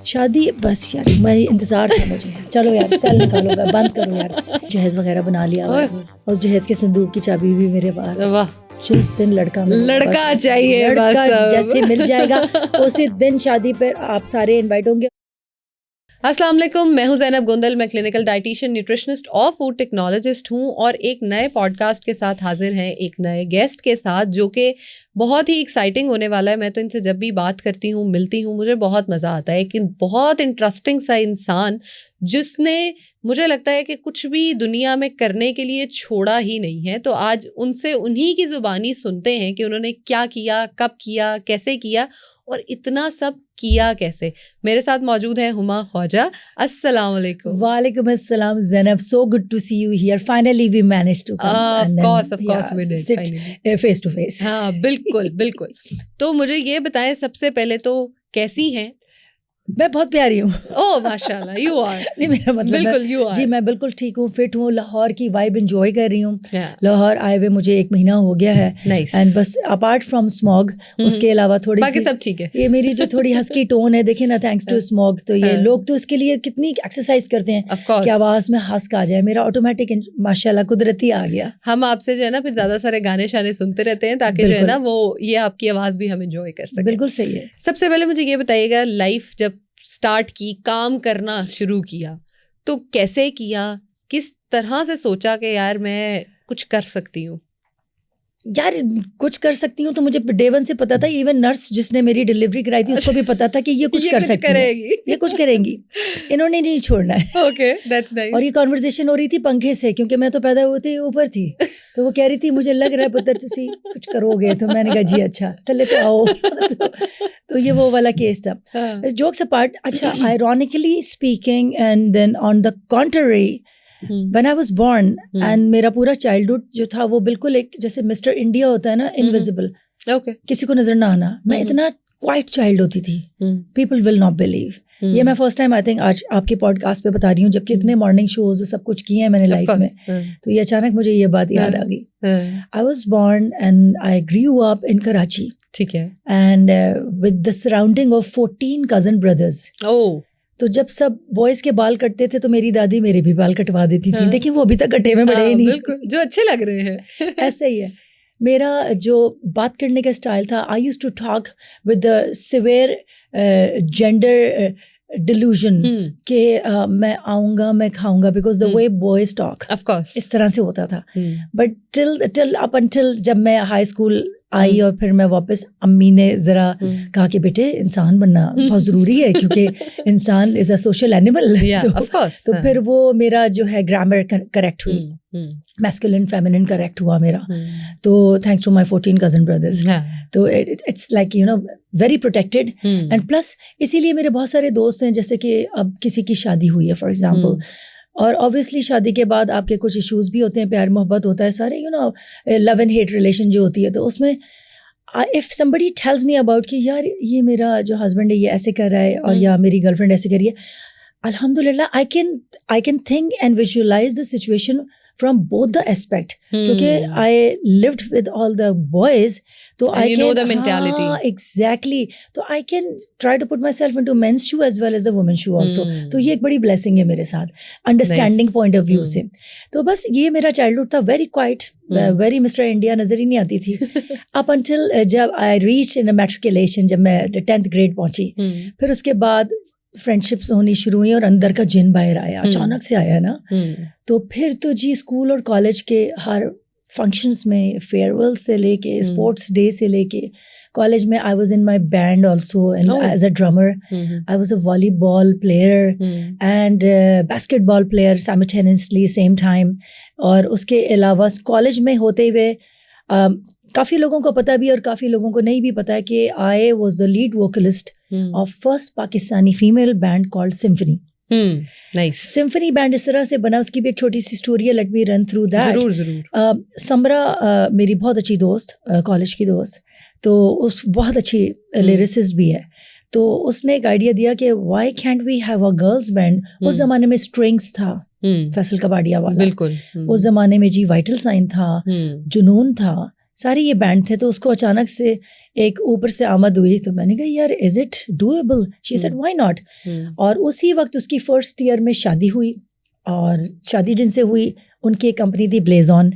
شادی بس یار میں انتظار تھا مجھے, چلو یار سیل نکالو گا, بند کرو یار, جہیز وغیرہ بنا لیا, اور جہیز کے صندوق کی چابی بھی میرے پاس. جس دن لڑکا چاہیے, لڑکا جیسے مل جائے گا اسی دن شادی پر آپ سارے انوائٹ ہوں گے. السلام علیکم, میں ہوں زینب گوندل, میں کلینکل ڈائٹیشین, نیوٹریشنسٹ اور فوڈ ٹیکنالوجسٹ ہوں, اور ایک نئے پوڈ کاسٹ کے ساتھ حاضر ہیں, ایک نئے گیسٹ کے ساتھ جو کہ بہت ہی ایکسائٹنگ ہونے والا ہے. میں تو ان سے جب بھی بات کرتی ہوں, ملتی ہوں, مجھے بہت مزہ آتا ہے کہ بہت انٹرسٹنگ سا انسان جس نے مجھے لگتا ہے کہ کچھ بھی دنیا میں کرنے کے لیے چھوڑا ہی نہیں ہے. تو آج ان سے انہی کی زبانی سنتے ہیں کہ انہوں نے کیا کیا, کب کیا, کیسے کیا, اور اتنا سب کیا کیسے. میرے ساتھ موجود ہیں ہما خواجہ. السلام علیکم. وعلیکم السلام زینب, so good to see you here. Finally we managed to come. Of course we did. Sit face to face. ہاں بالکل بالکل. تو مجھے یہ بتائیں سب سے پہلے تو کیسی ہیں؟ میں بہت پیاری ہوں. اوہ ماشاء اللہ, یو آر. نہیں میرا مطلب بالکل یو آر. جی میں بالکل ٹھیک ہوں, فٹ ہوں, لاہور کی وائب انجوائے کر رہی ہوں. لاہور آئے ہوئے مجھے 1 مہینہ ہو گیا ہے, اینڈ بس اپارٹ فرام اسموگ اس کے علاوہ تھوڑی باقی سب ٹھیک ہے. یہ میری جو تھوڑی ہسکی ٹون ہے دیکھیں نا, تھینکس ٹو اسموگ, تو یہ لوگ تو اس کے لیے کتنی ایکسرسائز کرتے ہیں کہ آواز میں ہسک آ جائے. میرا آٹومیٹک ماشاء اللہ قدرتی آ گیا. ہم آپ سے جو ہے نا پھر زیادہ سارے گانے شانے سنتے رہتے ہیں تاکہ جو ہے نا وہ یہ آپ کی آواز بھی ہم انجوائے کر سکیں. بالکل صحیح ہے. سب سے پہلے مجھے یہ بتائیے گا, لائف جب اسٹارٹ کی, کام کرنا شروع کیا, تو کیسے کیا, کس طرح سے سوچا کہ یار میں کچھ کر سکتی ہوں؟ یار کچھ کر سکتی ہوں تو مجھے ڈے ون سے پتا تھا. ایون نرس جس نے میری ڈلیوری کرائی تھی اس کو بھی پتا تھا کہ یہ کچھ کر سکتی ہے, یہ کچھ کریں گی, انہوں نے نہیں چھوڑنا ہے. Okay that's nice. اور یہ کانورسیشن ہو رہی تھی پنکھے سے, کیونکہ میں تو پیدا ہوتے اوپر تھی, تو وہ کہہ رہی تھی مجھے لگ رہا ہے پتر تسی کچھ کرو گے, تو میں نے کہا جی اچھا تھلے تو آؤ. تو یہ وہ والا کیس تھا. جوکس اپارٹ, اچھا ironically speaking and then on the country when I was born and میرا پورا چائلڈہڈ جو تھا وہ بالکل ایک جیسے مسٹر انڈیا ہوتا ہے نا, انویزیبل, کسی کو نظر نہ آنا. میں اتنا کوائٹ چائلڈ ہوتی تھی, پیپل ول ناٹ بلیو. یہ میں فرسٹ ٹائم آئی تھنک آج آپ کے پوڈ کاسٹ پہ بتا رہی ہوں, جبکہ اتنے مارننگ شوز سب کچھ کیے ہیں میں نے لائف میں, تو یہ اچانک مجھے یہ بات یاد آ گئی. I was born and I grew up in Karachi. ٹھیک ہے. And with the surrounding of 14 cousin brothers. تو جب سب بوائز کے بال کٹتے تھے تو میری دادی میرے بھی بال کٹوا دیتی تھی. دیکھیں وہ ابھی تک کٹے میں بڑے ہی نہیں, بالکل جو اچھے لگ رہے ہیں. ایسا ہی ہے. میرا جو بات کرنے کا اسٹائل تھا, I used to talk with the severe gender delusion کہ میں آؤں گا میں کھاؤں گا, because the way boys talk اس طرح سے ہوتا تھا. بٹ ٹل اپ انٹل جب میں ہائی اسکول آئی اور پھر میں واپس, امی نے ذرا کہا کہ بیٹے انسان بننا بہت ضروری ہے کیونکہ انسان از اے سوشل اینیمل. تو پھر وہ میرا جو ہے گرامر کریکٹ ہوئی, میسکولن فیمنن کریکٹ ہوا میرا, تو thanks to my 14 cousin brothers. تو it's like you know very protected. And plus اسی لیے میرے بہت سارے دوست ہیں, جیسے کہ اب کسی کی شادی ہوئی ہے فار ایگزامپل, اور اوبویسلی شادی کے بعد آپ کے کچھ ایشوز بھی ہوتے ہیں, پیار محبت ہوتا ہے, سارے you know love and hate relation جو ہوتی ہے. تو اس میں if somebody tells me about کہ یار یہ میرا جو ہسبینڈ ہے یہ ایسے کر رہا ہے, اور یا میری گرل فرینڈ ایسے کر رہی ہے, الحمد للہ I can think and visualize the situation from both the aspect, کیونکہ I lived with all the boys, تو I can know the mentality. Exactly. تو I can try to put myself into men's shoe as well as the women's shoe also. تو یہ ایک بڑی blessing ہے میرے ساتھ انڈرسٹینڈنگ پوائنٹ آف ویو سے. تو بس یہ میرا چائلڈہڈ تھا, very quiet, very Mr India, نظر ہی نہیں آتی تھی اپ انٹل جب آئی ریچ ان میٹریکولیشن, جب میں 10th گریڈ پہنچی. پھر اس کے بعد فرینڈ شپس ہونی شروع ہوئی اور اندر کا جن باہر آیا, اچانک سے آیا نا. تو پھر تو جی اسکول اور کالج کے ہر فنکشنس میں, فیئر ویل سے لے کے اسپورٹس ڈے سے لے کے, کالج میں I was in my band also as a drummer. I was a volleyball player and basketball player simultaneously same time. اور اس کے علاوہ کالج میں ہوتے ہوئے کافی لوگوں کو پتہ بھی اور کافی لوگوں کو نہیں بھی پتہ ہے کہ I was the lead vocalist of first Pakistani female band called Symphony. Symphony band اس طرح سے بنا, اس کی بھی ایک چھوٹی سی اسٹوری ہے, let me run through that. Samra میری بہت اچھی دوست, کالج کی دوست, تو اس بہت اچھی لیریسسٹ بھی ہے. تو اس نے ایک آئیڈیا دیا کہ why can't we have a girls band. اس زمانے میں اسٹرنگس تھا, فیصل کباڈیا والا, بالکل. اس زمانے میں جی وائٹل سائن تھا, جنون تھا, سارے یہ بینڈ تھے. تو اس کو اچانک سے ایک اوپر سے آمد ہوئی, تو میں نے کہا یار is it doable? She said why not. اور اسی وقت اس کی فرسٹ ایئر میں شادی ہوئی, اور شادی جن سے ہوئی ان کی ایک کمپنی تھی بلیز آن,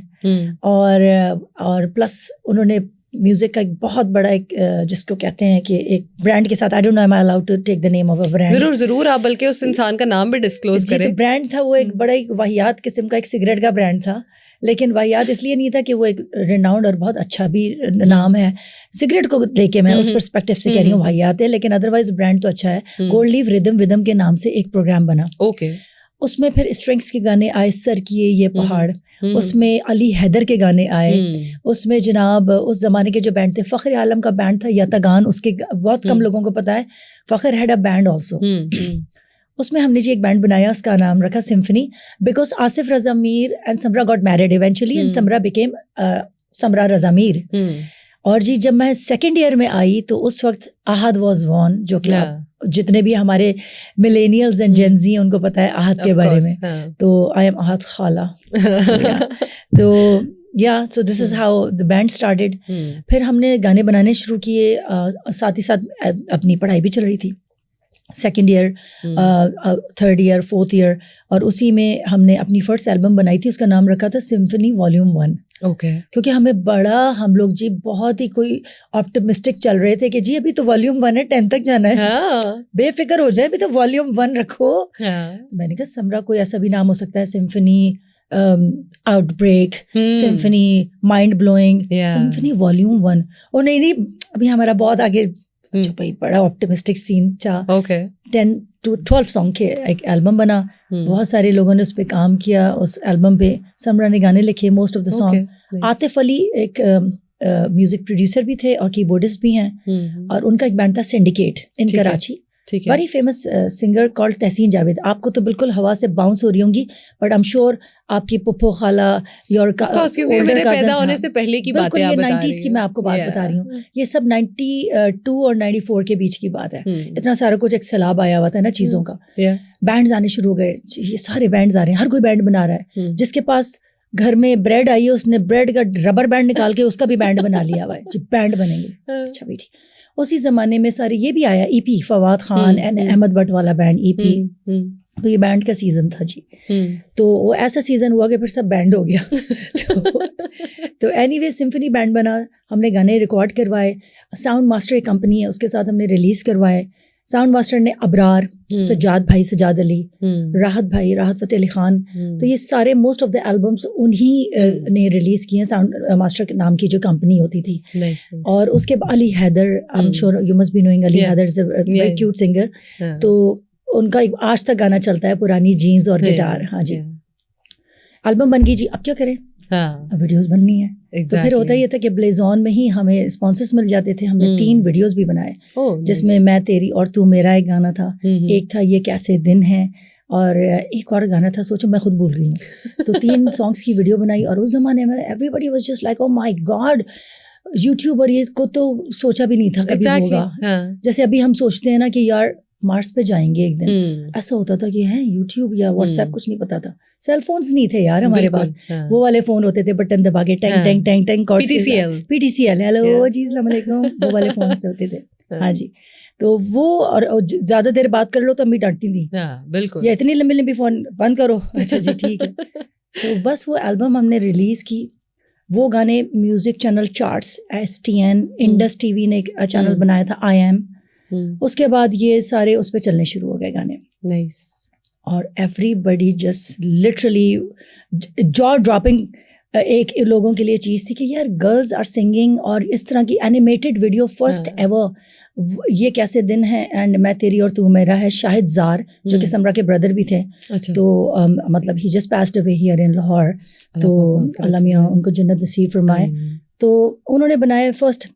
اور پلس انہوں نے میوزک کا ایک بہت بڑا ایک جس کو کہتے ہیں کہ ایک برانڈ کے ساتھ, I don't know am I allowed to take the name of a brand. ضرور ضرور, آپ بلکہ اس انسان کا نام بھی ڈسکلوز کریں. تو برانڈ تھا وہ ایک بڑا ایک واہیات قسم کا ایک سگریٹ کا برانڈ تھا, لیکن واہیات اس لیے نہیں تھا کہ وہ ایک ریناؤنڈ اور بہت اچھا بھی نام ہے. سگریٹ کو لے کے میں اس پرسپیکٹو سے کہہ رہی ہوں واہیات ہے, لیکن ادروائز برانڈ تو اچھا ہے. گولڈ لیف ردم ودم کے نام سے ایک پروگرام بنا. اوکے. اس میں پھر اسٹرنگس کے گانے آئے, سر کیے یہ پہاڑ, اس میں علی حیدر کے گانے آئے, اس میں جناب اس زمانے کے جو بینڈ تھے, فخر عالم کا بینڈ تھا یتگان, اس کے بہت کم لوگوں کو پتا ہے. فخر ہیڈ اے بینڈ آلسو. اس میں ہم نے جی ایک بینڈ بنایا, اس کا نام رکھا Symphony, because Asif Raza Mir and Samra got married eventually, and Samra became Samra Raza میر. اور جی جب میں سیکنڈ ایئر میں آئی تو اس وقت احد واز وان, جو کہ جتنے بھی ہمارے ملینیلز اینڈ جینزی ہیں ان کو پتہ ہے احد کے بارے میں. تو آئی ایم احد خالہ. تو yeah so this is how the band started. پھر ہم نے گانے بنانے شروع کیے, ساتھ ہی ساتھ اپنی پڑھائی بھی چل رہی تھی, second year, third year, fourth year, اور اسی میں ہم نے اپنی فرسٹ البم بنائی تھی, اس کا نام رکھا تھا سمفنی والیوم 1. اوکے. کیونکہ ہمیں بڑا, ہم لوگ جی بہت ہی کوئی آپٹمسٹک چل رہے تھے کہ جی ابھی تو والیوم 1 ہے, 10 تک جانا ہے, بے فکر ہو جائے, ابھی تو والیوم 1 رکھو. میں نے کہا سمرا کوئی ایسا بھی نام ہو سکتا ہے, symphony out break, symphony mind blowing, symphony volume 1. اور نہیں ابھی ہمارا بہت آگے, اچھا بھائی بڑا آپٹمسٹک سین چاہ. 10 to 12 سانگ کے ایک البم بنا, بہت سارے لوگوں نے اس پہ کام کیا. اس البم پہ سمرا نے گانے لکھے, most of the song. Atif Ali ایک میوزک پروڈیوسر بھی تھے اور کی بورڈسٹ بھی ہیں, اور ان کا ایک بینڈ تھا Syndicate in Karachi, very famous singer called Tahseen Javed. آپ کو تو بالکل ہوا سے باؤنس ہو رہی ہوں گی, بٹ ایم شیور آپ کی پپھو خالہ یور میرے پیدا ہونے سے پہلے کی بات ہے, یہ 90s کی میں آپ کو بات بتا رہی ہوں. یہ سب 92 اور 94 کے بیچ کی بات ہے. اتنا سارا کچھ ایک سیلاب آیا ہوا تھا نا چیزوں کا, بینڈز آنے شروع ہو گئے, یہ سارے بینڈز آ رہے ہیں, ہر کوئی بینڈ بنا رہا ہے. جس کے پاس گھر میں بریڈ آئی ہے اس نے بریڈ کا ربر بینڈ نکال کے اس کا بھی بینڈ بنا لیا ہوا ہے, جی بینڈ بنیں گے. اچھا بیٹی, اسی زمانے میں سارے یہ بھی آیا ای پی, فواد خان اینڈ احمد بٹ والا بینڈ ای پی. تو یہ بینڈ کا سیزن تھا جی. تو وہ ایسا سیزن ہوا کہ پھر سب بینڈ ہو گیا. تو اینی وے سمفنی بینڈ بنا, ہم نے گانے ریکارڈ کروائے. ساؤنڈ ماسٹر ایک کمپنی ہے, اس کے ساتھ ہم نے ریلیز کروائے. ساؤنڈ ماسٹر نے ابرار, سجاد بھائی, سجاد علی, راحت بھائی, راحت فتح علی خان. تو یہ سارے موسٹ آف دا البمس انہیں نے ریلیز کیے ہیں, ساؤنڈ ماسٹر کے نام کی جو کمپنی ہوتی تھی. اور اس کے بعد Ali Haider, I am sure you must be knowing Ali Haider is a very cute singer. تو ان کا آج تک گانا چلتا ہے, پرانی جینز اور گٹار. ہاں جی, البم بن گئی جی, اب کیا کریں, ویڈیوز بننی ہے. تو پھر ہوتا یہ تھا کہ بلیز آن میں ہی ہمیں اسپانسرس مل جاتے تھے. ہم نے 3 ویڈیوز بھی بنائے, جس میں میں تیری اور تو میرا ایک گانا تھا, ایک تھا یہ کیسے دن ہیں, اور ایک اور گانا تھا, سوچو میں خود بھول گئی ہوں. تو 3 سانگس کی ویڈیو بنائی, اور اس زمانے میں everybody was just like oh my god, YouTube اور یہ کو تو سوچا بھی نہیں تھا کبھی ہوگا. جیسے ابھی ہم سوچتے ہیں نا کہ یار مارس پہ جائیں گے ایک دن, ایسا ہوتا تھا کہ ہے یوٹیوب یا واٹس ایپ, کچھ نہیں پتا تھا. سیل فونس نہیں تھے یار ہمارے پاس, وہ والے فون ہوتے تھے بٹن دبا کے ٹینگ ٹینگ ٹینگ ٹینگ, P T C L, hello جی السلام علیکم, وہ والے فون سے ہوتے تھے. ہاں جی, تو وہ, اور زیادہ دیر بات کر لو تو امی ڈانٹتی تھی, بالکل, یا اتنی لمبی لمبی فون بند کرو. اچھا جی ٹھیک ہے. تو بس وہ البم ہم نے ریلیز کی. وہ گانے music channel charts, STN, Indus T V نے ایک چینل بنایا تھا, IM. اس کے بعد یہ سارے اس پہ چلنے شروع ہو گئے گانے. نائس. اور ایوری بڈی جسٹ لٹرلی جا ڈراپنگ ایک لوگوں کے لیے چیز تھی کہ یار گرلز آر سنگنگ, اور اس طرح کی اینیمیٹڈ ویڈیو فرسٹ ایور, یہ کیسے دن ہے, اینڈ میں تیری اور تو میرا ہے. شاہد زار جو کہ سمرا کے بردر بھی تھے, تو مطلب he just passed away here in Lahore, تو اللہ میاں ان کو جنت نصیب فرمائے. تو انہوں نے بنائے first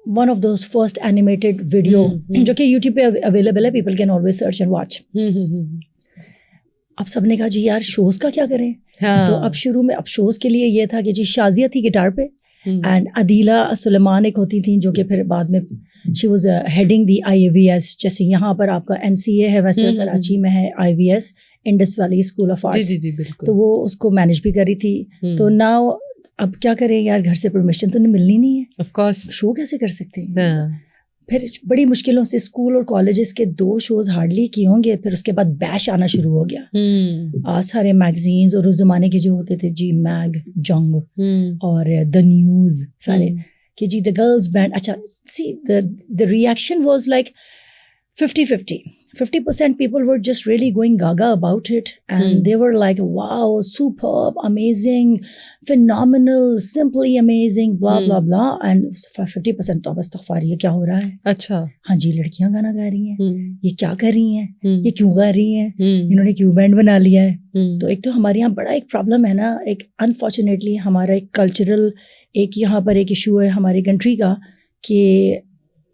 one of those first animated video, جو کہ یوٹیوب پہ اویلیبل ہے, people can always search and watch. اب سب نے کہا جی یار شوز کا کیا کریں. تو اب شروع میں اب شوز کے لیے یہ تھا کہ جی شازیہ تھی گٹار پہ, اینڈ عدیلہ سلیمان ایک ہوتی تھیں, جو کہ پھر بعد میں she was heading the IAVS. جیسے یہاں پر آپ کا NCA ہے, ویسے کراچی میں ہے IVS, Indus valley school of arts. تو وہ اس کو مینیج بھی کری تھی. تو ناؤ اب کیا کریں یار, گھر سے پرمیشن تو ملنی نہیں ہے, آف کورس شو کیسے کر سکتے ہیں. پھر بڑی مشکلوں سے اسکول اور کالجز کے 2 شوز ہارڈلی کیے ہوں گے, پھر اس کے بعد بیش آنا شروع ہو گیا. سارے میگزینز, اور اس زمانے کے جو ہوتے تھے جی میگ, جنگ اور دا نیوز, سارے کہ جی دا گرلز بینڈ. اچھا سی the reaction was like 50-50. 50% people were just really going gaga about it, and they were like, wow, superb, amazing, phenomenal, simply amazing, blah blah blah. And 50% تو بس استغفار, یہ کیا ہو رہا ہے. اچھا ہاں جی, لڑکیاں گانا گا رہی ہیں, یہ کیا کر رہی ہیں, یہ کیوں گا رہی ہیں, انہوں نے کیوں بینڈ بنا لیا ہے. تو ایک تو ہمارے یہاں بڑا ایک پرابلم ہے نا, ایک انفارچونیٹلی ہمارا ایک کلچرل ایک یہاں پر ایک ایشو ہے ہماری کنٹری کا, کہ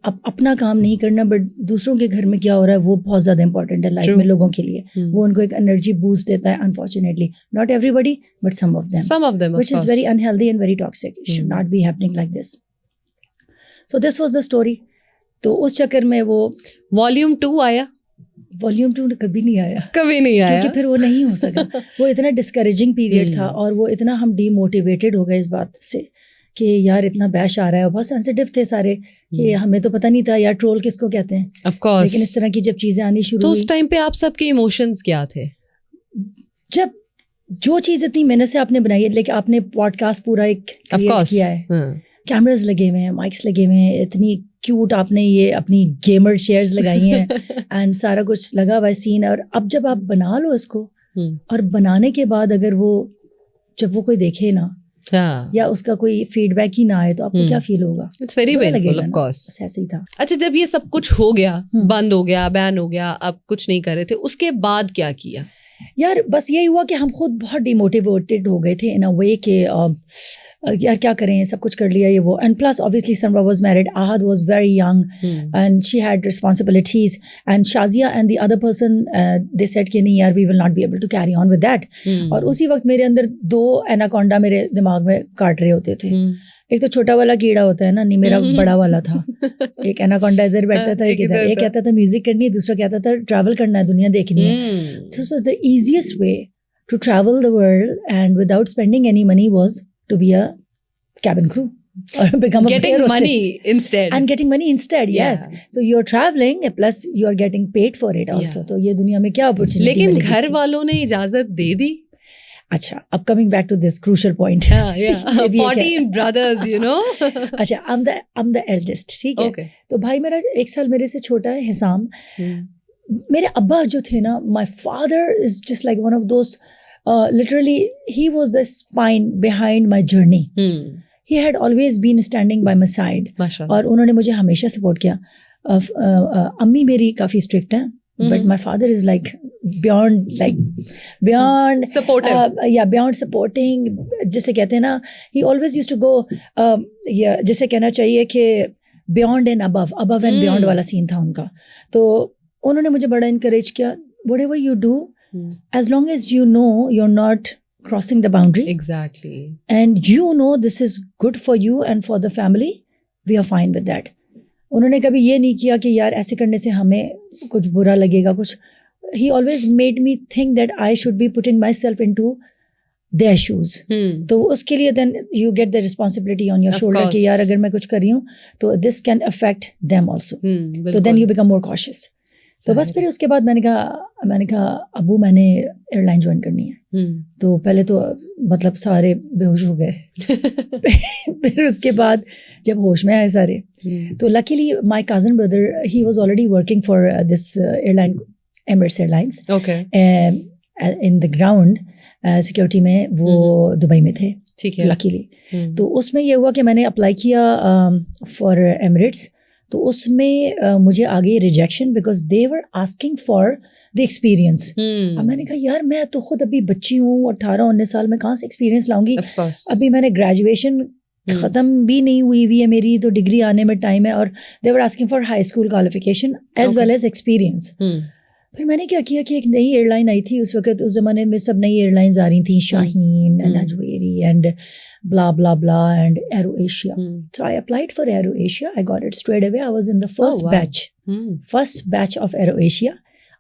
اب اپنا کام نہیں کرنا, بٹ دوسروں کے گھر میں کیا ہو رہا ہے وہ بہت زیادہ امپورٹنٹ ہے لائف میں لوگوں کے لیے. وہ ان کو ایک انرجی بوسٹ دیتا ہے, unfortunately not everybody but some of them, which is very unhealthy and very toxic. It should not be happening like this. So this was the story. تو اس چکر میں وہ Volume 2 آیا. Volume 2 کبھی نہیں آیا, کیونکہ پھر وہ نہیں ہو سکا. وہ اتنا ڈسکریجنگ پیریڈ تھا, اور وہ اتنا ہم ڈی موٹیویٹیڈ ہو گئے اس بات سے کہ یار اتنا بیش آ رہا ہے, اور بہت سینسیٹیو تھے سارے, کہ ہمیں تو پتہ نہیں تھا یار ٹرول کس کو کہتے ہیں. Of course. لیکن اس طرح کی جب چیزیں آنی شروع تو اس ٹائم پہ آپ سب کے ایموشنز کیا تھے؟ جب جو چیز اتنی محنت سے آپ نے بنائی ہے, لیکن آپ نے پوڈ کاسٹ پورا ایک کریٹ کیا ہے, کیمراز لگے ہوئے ہیں, مائکس لگے ہوئے ہیں, اتنی کیوٹ آپ نے یہ اپنی گیمر چیئرز لگائی ہیں, اینڈ سارا کچھ لگا ہوا ہے سین. اور اب جب آپ بنا لو اس کو, اور بنانے کے بعد اگر وہ جب وہ کوئی دیکھے نا, یا اس کا کوئی فیڈ بیک ہی نہ آئے, تو آپ کو کیا فیل ہوگا؟ It's very painful, of course. ایسے ہی تھا. اچھا, جب یہ سب کچھ ہو گیا, بند ہو گیا, بین ہو گیا, آپ کچھ نہیں کر رہے تھے, اس کے بعد کیا کیا؟ یار بس یہی ہوا کہ ہم خود بہت ڈیموٹیویٹیڈ ہو گئے تھے ان اے وے, کہ یار کیا کریں, سب کچھ کر لیا یہ وہ. And plus obviously Samra was married, Ahad was very young, and she had responsibilities, and Shazia and the other person they said کہ نہیں یار we will not be able to carry on with that. اور اسی وقت میرے اندر 2 ایناکونڈا میرے دماغ میں کاٹ رہے ہوتے تھے. ایک تو چھوٹا والا کیڑا ہوتا ہے نا, نہیں میرا بڑا والا تھا. ایک ایناکونڈا ادھر بیٹھتا تھا, ایک کہتا تھا میوزک کرنی ہے, دوسرا کہتا تھا ٹریول کرنا ہے, دنیا دیکھنی ہے. So the easiest way to travel the world and without spending any money was to be a cabin crew or become a getting air hostess. money instead. And getting money instead, yes. So you're traveling plus you're getting paid for it also. تو یہ دنیا میں کیا opportunity. لیکن گھر والوں نے اجازت دے دی؟ اچھا, اب coming back to this crucial point. 14 brothers, you know. اچھا, I'm the eldest, ٹھیک ہے. تو بھائی میرا 1 سال میرے سے چھوٹا ہے, حسام. میرے ابا جو تھے نا, my father is just like one of those, literally he was the spine behind my journey. He had always been standing by my side. اور انہوں نے مجھے ہمیشہ سپورٹ کیا. امی میری کافی اسٹرکٹ ہیں, but my father is like beyond supporting, جسے کہتے ہیں نا, he always used to go, جسے کہنا چاہیے کہ beyond and above and beyond والا سین تھا ان کا. تو انہوں نے مجھے بڑا انکریج کیا, whatever you do, as long as you know you're not crossing the boundary, exactly, and you know this is good for you and for the family, we are fine with that. انہوں نے کبھی یہ نہیں کیا کہ یار ایسے کرنے سے ہمیں کچھ برا لگے گا کچھ. He always made me think that I should be putting myself into their shoes. تو اس کے لیے then you get the responsibility on your shoulder کہ یار اگر میں کچھ کر رہی ہوں تو this can affect them also. تو then you become more cautious. تو بس پھر اس کے بعد میں نے کہا ابو میں نے ایئر لائن جوائن کرنی ہے. تو پہلے تو مطلب سارے بے ہوش ہو گئے. پھر اس کے بعد جب ہوش میں آئے سارے, تو لکیلی مائی کزن بردر ہی was already working for this airline, Emirates airlines, in the ground security میں وہ دبئی میں تھے لکیلی. تو اس میں یہ ہوا کہ میں نے اپلائی کیا فار ایمریٹس. تو اس میں مجھے آ گئی rejection because they were asking for the experience. اب میں نے کہا یار میں تو خود ابھی بچی ہوں, 18-19 سال میں کہاں سے ایکسپیرئنس لاؤں گی. ابھی میں نے گریجویشن ختم بھی نہیں ہوئی ہے میری, تو ڈگری آنے میں ٹائم ہے, اور they were asking for high school qualification as well as experience. پھر میں نے کیا کیا کہ ایک نئی ایئر لائن آئی تھی اس وقت, اس زمانے میں سب نئی ایئر لائنز آ رہی تھیں, Shaheen and Ajveri and blah blah blah and Aero Asia. So I applied for Aero Asia. I got it straight away. I was in the first batch of Aero Asia.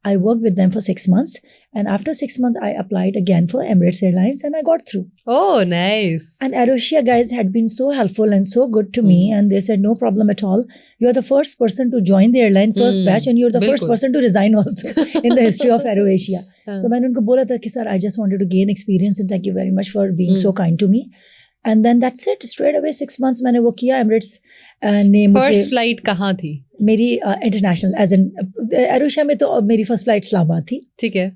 I worked with them for 6 months, and after 6 months, I applied again for Emirates Airlines, and I got through. Oh, nice. And AirAsia guys had been so helpful and so good to me, and they said, no problem at all. You're the first person to join the airline, first batch, and you're the first person to resign also in the history of AirAsia. So میں نے ان کو بولا تھا کہ sir, I just wanted to gain experience, and thank you very much for being so kind to me. And then that's it, straight away 6 months میں نے وہ کیا. Emirates نے مجھے فرسٹ فلائٹ کہاں تھی؟ میری انٹرنیشنل ایز این ایروشیا میں تو میری فرسٹ فلائٹ اسلام آباد تھی. ٹھیک ہے.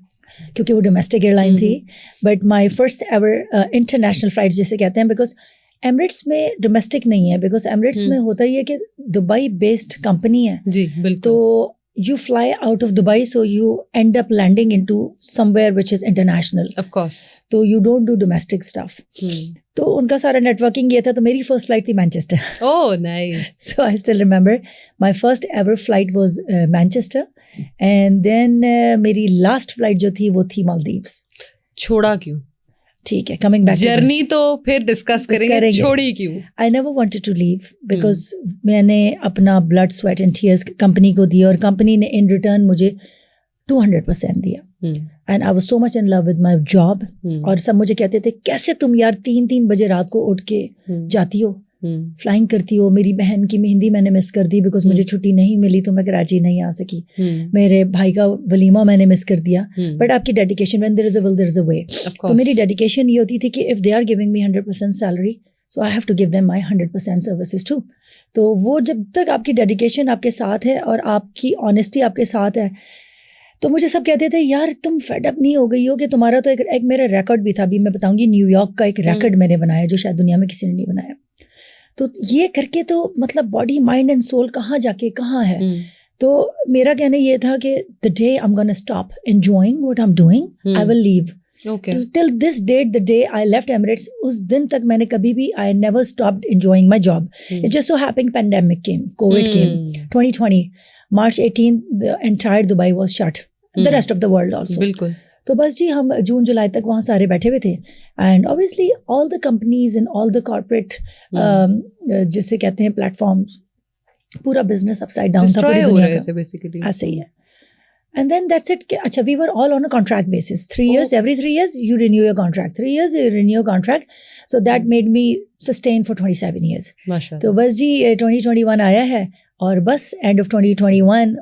کیونکہ وہ ڈومیسٹک ایئر لائن تھی. But my first ever international flight جسے کہتے ہیں, بیکاز ایمریٹس میں ڈومیسٹک نہیں ہے, بیکاز ایمریٹس میں ہوتا یہ کہ دبئی بیسڈ کمپنی ہے. جی بالکل. تو you fly out of Dubai, so you end up landing into somewhere which is international. Of course. So you don't do domestic stuff. تو ان کا سارا نیٹ ورکنگ یہ تھا. تو میری فرسٹ فلائٹ تھی Manchester. Oh, nice. So I still remember my first ever flight was Manchester, and then میری لاسٹ فلائٹ جو تھی وہ تھی مالدیوز. چھوڑا کیوں؟ ٹھیک ہے, کمنگ بیک جرنی تو پھر ڈسکس کریں گے. چھوڑی کیوں؟ I never wanted to leave, because میں نے اپنا blood sweat and tears company کو دیا, اور کمپنی نے ان ریٹرن مجھے 200% دیا. And I was so much in love with my job. اور سب مجھے کہتے تھے کیسے تم یار 3 بجے رات کو اٹھ کے جاتی ہو, فلائنگ کرتی ہو. میری بہن کی مہندی میں نے مس کر دی بیکاز مجھے چھٹی نہیں ملی, تو میں کراچی نہیں آ سکی. میرے بھائی کا ولیمہ میں نے مس کر دیا. بٹ آپ کی ڈیڈیکیشن, وین دیر از اے ول دیر از اے وے. تو میری ڈیڈیکیشن یہ ہوتی تھی کہ if they are giving me 100% salary, so I have to give them my 100% services to. تو وہ جب تک آپ کی ڈیڈیکیشن آپ کے ساتھ ہے اور آپ کی آنیسٹی آپ کے ساتھ ہے, تو مجھے سب کہتے تھے یار تم فیڈ اپ نہیں ہو گئی ہو کہ تمہارا تو ایک میرا ریکارڈ بھی تھا. ابھی میں بتاؤں گی, نیو یارک کا ایک ریکارڈ میں نے بنایا جو شاید دنیا میں کسی نے نہیں بنایا. تو یہ کر کے تو مطلب باڈی مائنڈ اینڈ سول کہاں جا کے کہاں ہے. تو میرا کہنا یہ تھا کہ the day I'm gonna stop enjoying what I'm doing, I will leave. Okay. Till this date, the day I left Emirates, اس دن تک میں نے کبھی بھی I never stopped enjoying my job. It just so happened pandemic came, COVID came, 2020, March 18, the entire Dubai was shut. The rest of the world also. بالکل. تو بس جی ہم جون جولائی تک وہاں سارے بیٹھے ہوئے تھے. And obviously all the companies and all the corporate جسے کہتے ہیں پلیٹ فارمس, پورا بزنس اپ سائڈ ڈاؤن تھا پوری دنیا کا. ایسے ہی ہے. اینڈ دین دیٹس اٹ کہ اچھا we were all on a contract basis. 3 years, every 3 years you renew your contract. 3 years you renew your contract. So that made me sustain for 27 years. تو بس جی 2021 آیا ہے, اور بس اینڈ آف 2021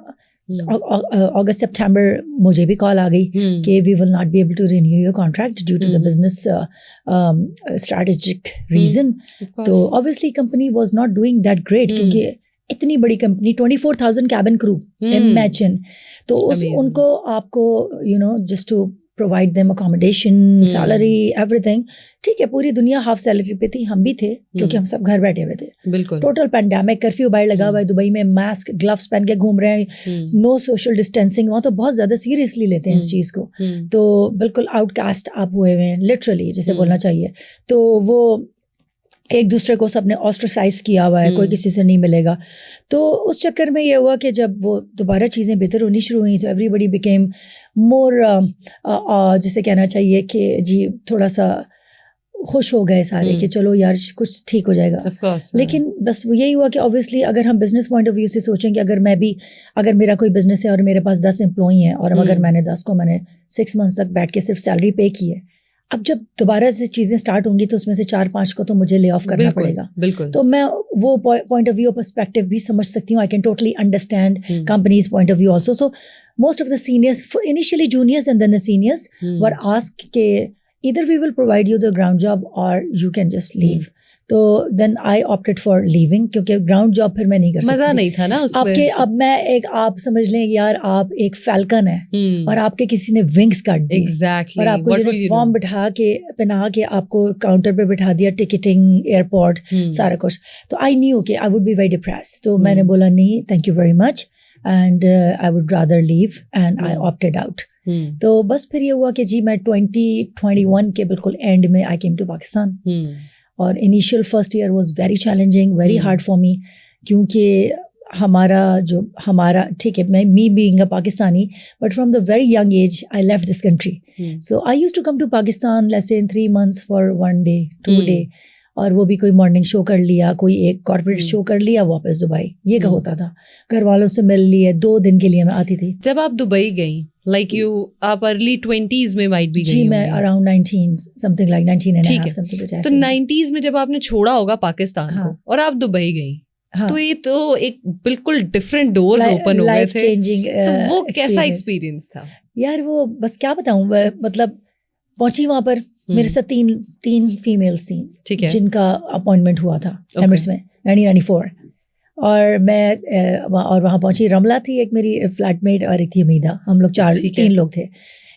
اگست سپٹمبر مجھے بھی کال آ گئی کہ we will not be able to renew your contract due to the business strategic reason. تو obviously company was not doing that great, کیونکہ اتنی بڑی کمپنی 24,000 کیبن کرو, امیجن. تو ان کو آپ کو just to provide them accommodation, salary, everything. ٹھیک ہے, پوری دنیا ہاف سیلری پہ تھی, ہم بھی تھے کیونکہ ہم سب گھر بیٹھے ہوئے تھے. بالکل ٹوٹل پینڈیمک, کرفیو باہر لگا ہوا ہے دبئی میں, ماسک گلوز پہن کے گھوم رہے ہیں, نو سوشل ڈسٹینسنگ. وہاں تو بہت زیادہ سیریسلی لیتے ہیں اس چیز کو. تو بالکل آؤٹ کاسٹ آپ ہوئے ہوئے ہیں لٹرلی, جیسے بولنا چاہیے. تو وہ ایک دوسرے کو سب نے آسٹرسائز کیا ہوا ہے, کوئی کسی سے نہیں ملے گا. تو اس چکر میں یہ ہوا کہ جب وہ دوبارہ چیزیں بہتر ہونی شروع ہوئیں, تو ایوری بڈی بیکیم مور, جسے کہنا چاہیے کہ جی تھوڑا سا خوش ہو گئے سارے کہ چلو یار کچھ ٹھیک ہو جائے گا. لیکن بس یہی ہوا کہ اوبیسلی اگر ہم بزنس پوائنٹ آف ویو سے سوچیں کہ اگر میرا کوئی بزنس ہے اور میرے پاس 10 امپلائی ہیں, اور اگر میں نے 10 کو میں نے 6 months تک بیٹھ کے صرف سیلری پے کی ہے, اب جب دوبارہ سے چیزیں اسٹارٹ ہوں گی تو اس میں سے 4-5 کو تو مجھے لے آف کرنا پڑے گا. بالکل. تو میں وہ پوائنٹ آف ویو پرسپیکٹو بھی سمجھ سکتی ہوں. I can totally understand company's point of view also. So most of the seniors, initially juniors and then the seniors were asked کہ either we will provide you the ground job or you can just leave. تو دین I opted for living, کیونکہ ground job پھر میں نہیں کر سکتی. مزہ نہیں تھا نا اس آپ کے. اب میں ایک, آپ سمجھ لیں یار آپ ایک فیلکن ہے اور آپ کے کسی نے ونگس کاٹ دی, اور آپ کو یونیفارم بٹھا کے پہنا کے آپ کو کاؤنٹر پہ بٹھا دیا, ٹکٹنگ, ایئرپورٹ, سارا کچھ. تو آئی نیو کہ I would be very depress. تو میں نے بولا نہیں, thank you very much, and I would rather leave, and I opted out. تو بس پھر یہ ہوا کہ جی میں 2021 کے بالکل اینڈ میں آئی کیم ٹو پاکستان. اور initial first year was very challenging, very hard for me, کیونکہ ہمارا ٹھیک ہے, میں being a Pakistani, but from the very young age I left this country. So I used to come to Pakistan let's say 3 months for 1 day 2 day, اور وہ بھی کوئی morning show کر لیا, کوئی ایک کارپوریٹ شو کر لیا, واپس دبئی. یہ کا ہوتا تھا, گھر والوں سے مل لیے, 2 دن کے لیے میں آتی تھی. جب آپ دبئی گئیں Like you, آپ early 20s میں might be گئی جی میں around 19 something like 19 and a half something کچھ ایسا. تو 90s میں جب آپ نے چھوڑا ہوگا پاکستان کو اور آپ دبئی گئی, تو یہ تو ایک بالکل ڈفرینٹ ڈورز اوپن ہو گئے تھے, تو وہ کیسا ایکسپیرینس تھا یار؟ وہ بس کیا بتاؤں, مطلب پہنچی وہاں پر میرے ساتھ تین فیمیلس تھیں جن کا اپوائنٹمنٹ ہوا تھا ایمریٹس میں 1994, اور میں اور وہاں پہنچی. رملہ تھی ایک میری فلیٹ میٹ اور ایک تھی امیدہ, ہم لوگ 3 لوگ تھے.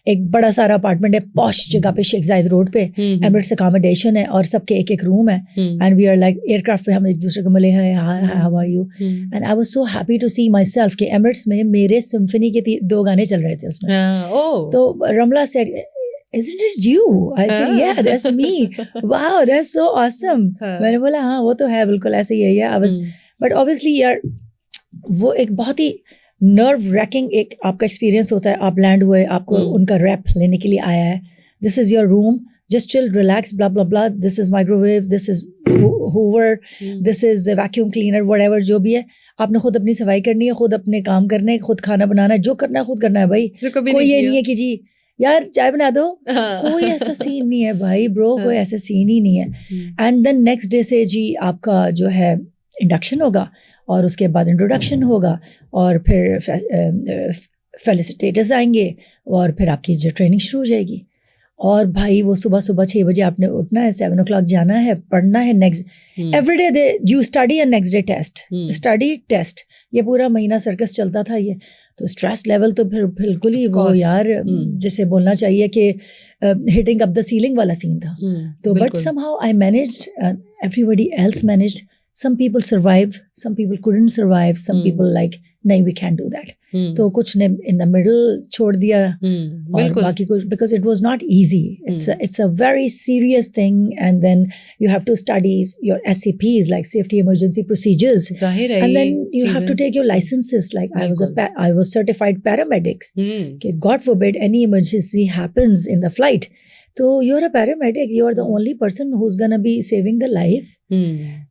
ایک بڑا سارا اپارٹمنٹ ہے پوش جگہ پہ, شیخ زائد روڈ پہ, ایمریٹس اکاموڈیشن ہے اور سب کے ایک روم ہے, and we are like aircraft پہ ہم ایک دوسرے کو ملے ہیں, how are you, and I was so happy to see myself کہ ایمریٹس میں میرے سمفنی کے 2 گانے چل رہے تھے اس میں. تو رملہ sad isn't it you? I said yeah, that's me. Wow, that's so awesome. میں نے بولا ہاں وہ تو ہے بالکل ایسے ہی ہے. yeah I was, but obviously یار وہ ایک بہت ہی نرو ریکنگ ایک آپ کا ایکسپیرینس ہوتا ہے. آپ لینڈ ہوئے, آپ کو ان کا ریپ لینے کے لیے آیا ہے, this is your room, just چل relax blah blah blah, this is microwave, this is hoover, this is vacuum cleaner, whatever جو بھی ہے, آپ نے خود اپنی صفائی کرنی ہے, خود اپنے کام کرنے ہیں, خود کھانا بنانا ہے, جو کرنا ہے خود کرنا ہے بھائی. کوئی یہ نہیں ہے کہ جی یار چائے بنا دو, کوئی ایسا سین نہیں ہے بھائی برو, کوئی ایسا سین ہی نہیں ہے. اینڈ دین نیکسٹ ڈے سے جی آپ کا جو ہے انڈکشن ہوگا, اور اس کے بعد انٹروڈکشن ہوگا, اور پھر فیلسٹیٹرز آئیں گے, اور پھر آپ کی جو ٹریننگ شروع ہو جائے گی. اور بھائی وہ صبح 6 بجے آپ نے اٹھنا ہے, 7 o'clock جانا ہے, پڑھنا ہے. Next every day you study and next day test, study test, یہ پورا مہینہ سرکس چلتا تھا یہ. تو اسٹریس لیول تو پھر بالکل ہی وہ یار جیسے بولنا چاہیے کہ ہٹنگ اپ دا سیلنگ والا سین تھا. تو but somehow I managed, everybody else managed. Some people survive, some people couldn't survive, some people like نہیں we can't do that. تو کچھ نے in the middle چھوڑ دیا, اور باقی کچھ because it was not easy. It's a very serious thing, and then you have to study your SCPs like safety emergency procedures, and then you have to take your licenses. Like I was certified paramedics. کہ God forbid any emergency happens in the flight. So you're a paramedic, you're the only person who's going to be saving the life.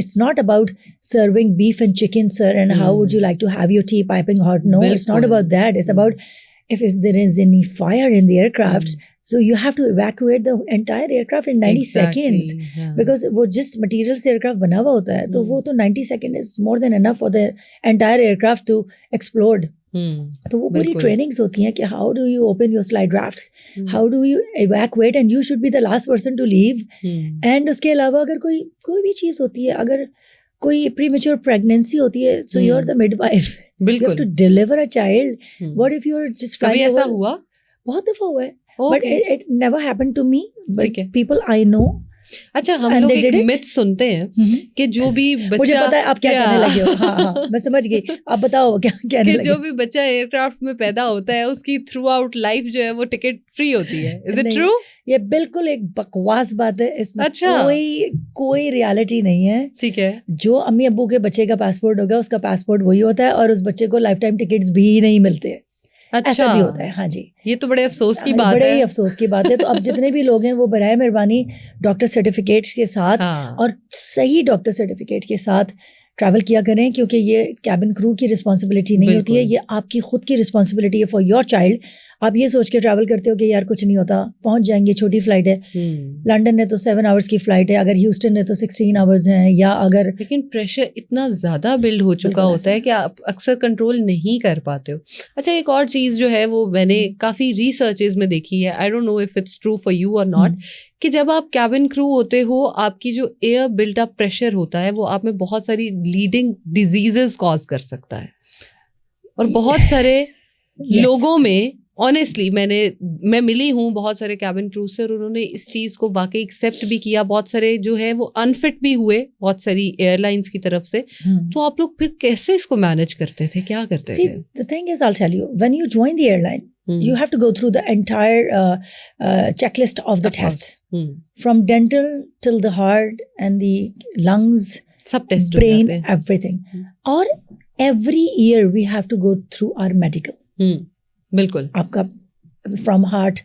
it's not about serving beef and chicken, sir, and how would you like to have your tea piping hot. No, it's not about that. It's about if there is any fire in the aircraft, so you have to evacuate the entire aircraft in 90 seconds. Because وہ جس material سے aircraft بنا ہوا ہوتا ہے, تو وہ تو 90 seconds is more than enough for the entire aircraft to explode. تو وہ پوری ٹریننگس ہوتی ہیں کہ how do you open your slide drafts, how do you evacuate, and you should be the last person to leave. اینڈ اس کے علاوہ اگر کوئی بھی چیز ہوتی ہے, اگر کوئی پری میچور پریگنینسی ہوتی ہے, so you are the midwife, you have to deliver a child. What if you are just flying, ایسا ہوا بہت دفعہ ہوا ہے, but it never happen to me, but people I know. اچھا ہم لوگ ایک myth سنتے ہیں کہ جو بھی بچہ, مجھے پتا ہے آپ کیا کہنے لگے ہو, ہاں میں سمجھ گئی, آپ بتاؤ کیا کہنے لگے. جو بھی بچہ ایئر کرافٹ میں پیدا ہوتا ہے اس کی تھرو آؤٹ لائف جو ہے وہ ٹکٹ فری ہوتی ہے. Is it true? یہ بالکل ایک بکواس بات ہے, اس میں کوئی ریالٹی نہیں ہے. ٹھیک ہے, جو امی ابو کے بچے کا پاسپورٹ ہوگا اس کا پاسپورٹ وہی ہوتا ہے, اور اس بچے کو لائف ٹائم ٹکٹس بھی نہیں ملتے. ایسا بھی ہوتا ہے. ہاں جی, یہ تو بڑے افسوس کی بات ہے, بڑے ہی افسوس کی بات ہے. تو اب جتنے بھی لوگ ہیں وہ برائے مہربانی ڈاکٹر سرٹیفکیٹس کے ساتھ اور صحیح ڈاکٹر سرٹیفکیٹ کے ساتھ ٹریول کیا کریں, کیونکہ یہ کیبن کرو کی رسپانسبلٹی نہیں ہوتی ہے, یہ آپ کی خود کی رسپانسبلٹی ہے فار یور چائلڈ. آپ یہ سوچ کے ٹریول کرتے ہو کہ یار کچھ نہیں ہوتا, پہنچ جائیں گے, چھوٹی فلائٹ ہے. لنڈن ہے تو 7 hours کی فلائٹ ہے, اگر ہیوسٹن ہے تو 16 hours ہیں, یا اگر, لیکن پریشر اتنا زیادہ بلڈ ہو چکا ہوتا ہے کہ آپ اکثر کنٹرول نہیں کر پاتے ہو. اچھا ایک اور چیز جو ہے وہ میں نے کافی ریسرچز میں دیکھی ہے, I don't know if it's true for you or not, کہ جب آپ کیبن کرو ہوتے ہو آپ کی جو ایئر بلٹ اپ پریشر ہوتا ہے وہ آپ میں بہت ساری لیڈنگ ڈیزیزز کاز کر سکتا ہے. اور بہت سارے لوگوں میں آنیسٹلی میں ملی ہوں بہت سارے کیبن کرو سے, اور انہوں نے اس چیز کو واقعی ایکسیپٹ بھی کیا. بہت سارے جو ہے وہ انفٹ بھی ہوئے بہت ساری ایئر لائنس کی طرف سے. تو آپ لوگ پھر کیسے اس کو مینیج کرتے تھے, کیا کرتے تھے؟ The thing is, I'll tell you, when you join the airline, you have to go through the entire checklist of the tests, from dental till the heart and the lungs, sub test, brain, everything. اور every year we have to go through our medical. بالکل, آپ کا from heart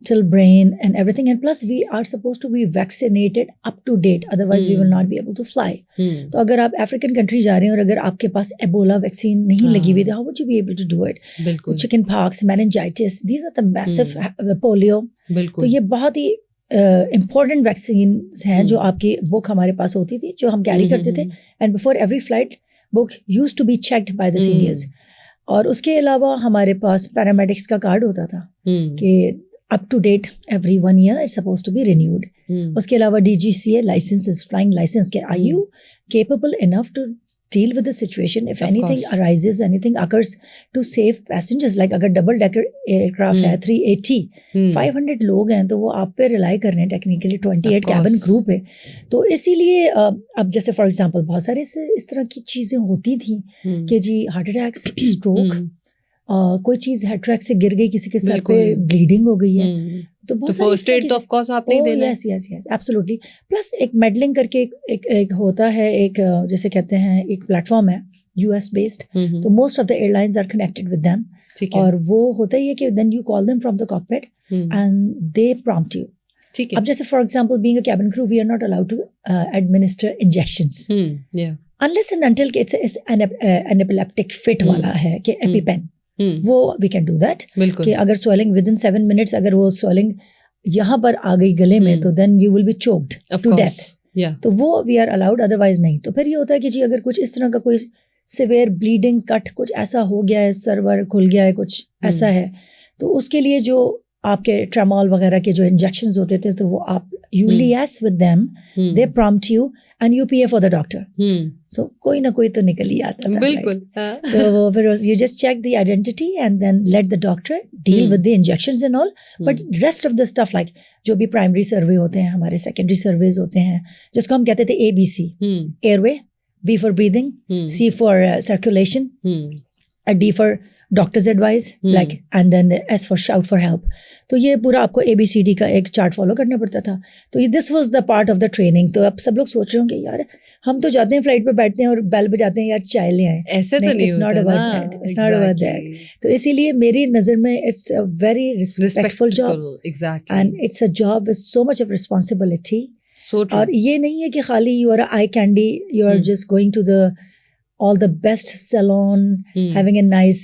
till brain and everything, and plus we are supposed to be vaccinated up to date, otherwise we will not be able to fly. تو اگر آپ African country جا رہے ہیں اور اگر آپ کے پاس ایبولا ویکسین نہیں لگی ہوئی, how would you be able to do it? بالکل. Chickenpox, meningitis, these are the massive, polio. بالکل. تو یہ بہت ہی امپورٹنٹ ویکسینس ہیں جو آپ کی بک ہمارے پاس ہوتی تھی, جو ہم کیری کرتے تھے, and before every flight book used to be checked by the seniors. اور اس کے علاوہ ہمارے پاس پیرامیڈکس کا کارڈ ہوتا تھا کہ up to date every 1 year it's suppose to be renewed. اس کے علاوہ DGCA لائسنس, فلائنگ لائسنس کے are you capable enough to deal with the situation if anything arises, anything occurs, to save passengers. Like اگر double decker aircraft ہے 380, 500 لوگ ہیں تو وہ آپ پہ ریلائی کر رہے ہیں ٹیکنیکلی, 28 کیبن کرو پہ. تو اسی لیے اب جیسے فار ایگزامپل بہت سارے اس طرح کی چیزیں ہوتی تھیں کہ جی ہارٹ اٹیکس, اسٹروک, کوئی چیز ہیڈ ٹریک سے گر گئی, کسی کے سر پہ بلیڈنگ ہو گئی ہے, تو بہت فرسٹ ایڈ تو آف کورس آپ نہیں دینا. یس یس یس ایبسلیوٹلی. پلس ایک میڈلنگ کر کے ایک ہوتا ہے, ایک جیسے کہتے ہیں ایک پلیٹ فارم ہے US بیسڈ, تو most of the airlines are connected with them, اور وہ ہوتا ہی ہے کہ then you call them from the cockpit and they prompt you. اب جیسے for example being a cabin crew we are not allowed to administer injections unless and until it's an epileptic fit والا ہے کہ EpiPen, وہ we can do that. کہ اگر swelling with in 7 minutes اگر وہ سویلنگ یہاں پر آ گئی گلے میں تو then you will be choked to death, تو وہ وی آر الاؤڈ, ادروائز نہیں. تو پھر یہ ہوتا ہے کہ جی اگر کچھ اس طرح کا کوئی سیویئر بلیڈنگ, کٹ کچھ ایسا ہو گیا ہے, سرور کھل گیا ہے, کچھ ایسا ہے, تو اس کے لیے جو آپ کے ٹریمال وغیرہ کے جو انجیکشنز ہوتے تھے تو وہ آپ you liaise with them, they prompt you and you pay for the doctor. So کوئی نہ کوئی تو نکل ہی آتا تھا. بالکل. تو پھر you just check the identity and then let the doctor deal with the injections and all. But rest of the stuff like جو بھی پرائمری سروے ہوتے ہیں ہمارے, سیکنڈری سرویز ہوتے ہیں جس کو ہم کہتے تھے ABC, airway, B for breathing, C for circulation, D for doctor's advice like, and then S for shout for help. تو یہ پورا آپ کو ABCD کا ایک چارٹ فالو کرنا پڑتا تھا. تو یہ this was the part of the training. تو اب سب لوگ سوچ رہے ہوں کہ یار ہم تو جاتے ہیں فلائٹ پہ بیٹھتے ہیں اور بیل بجاتے ہیں, یار چائے لے آئیں. ایسے تو نہیں ہوتا. تو اسی لیے میری نظر میں it's a very respectful job, and it's a job with so much of responsibility. اور یہ نہیں ہے کہ خالی you are eye candy, you are just going to the all the best salon, having a nice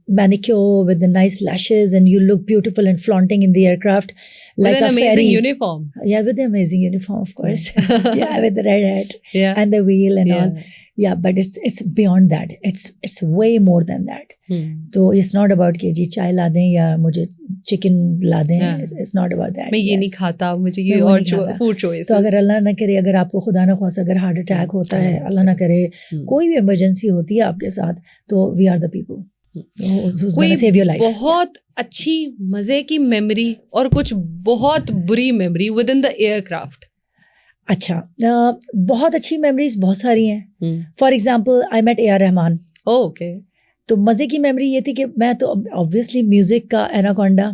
manicure with the nice lashes, and you look beautiful and flaunting in the aircraft like with an a amazing fairy. Uniform. Yeah, with the amazing uniform, of course. Yeah, with the red hat and the wheel and all. Yeah, but it's beyond that. It's way more than that. So it's not about کہ جی چائے لا دیں یا مجھے chicken لا دیں. It's not about that. میں یہ نہیں کھاتا, مجھے یہ اور فوڈ چوائس. تو اگر اللہ نہ کرے, اگر آپ کو خدا نہ خواستہ اگر ہارٹ اٹیک ہوتا ہے, اللہ نہ کرے کوئی بھی ایمرجنسی ہوتی ہے آپ کے ساتھ, تو وی آر دا پیپل. کوئی بہت اچھی مزے کی میموری اور کچھ بہت بری memory with in the aircraft? اچھا, بہت اچھی میموریز بہت ساری ہیں. For example I met AR Rahman. Okay. تو مزے کی میموری یہ تھی کہ میں تو آبویسلی میوزک کا ایناکونڈا.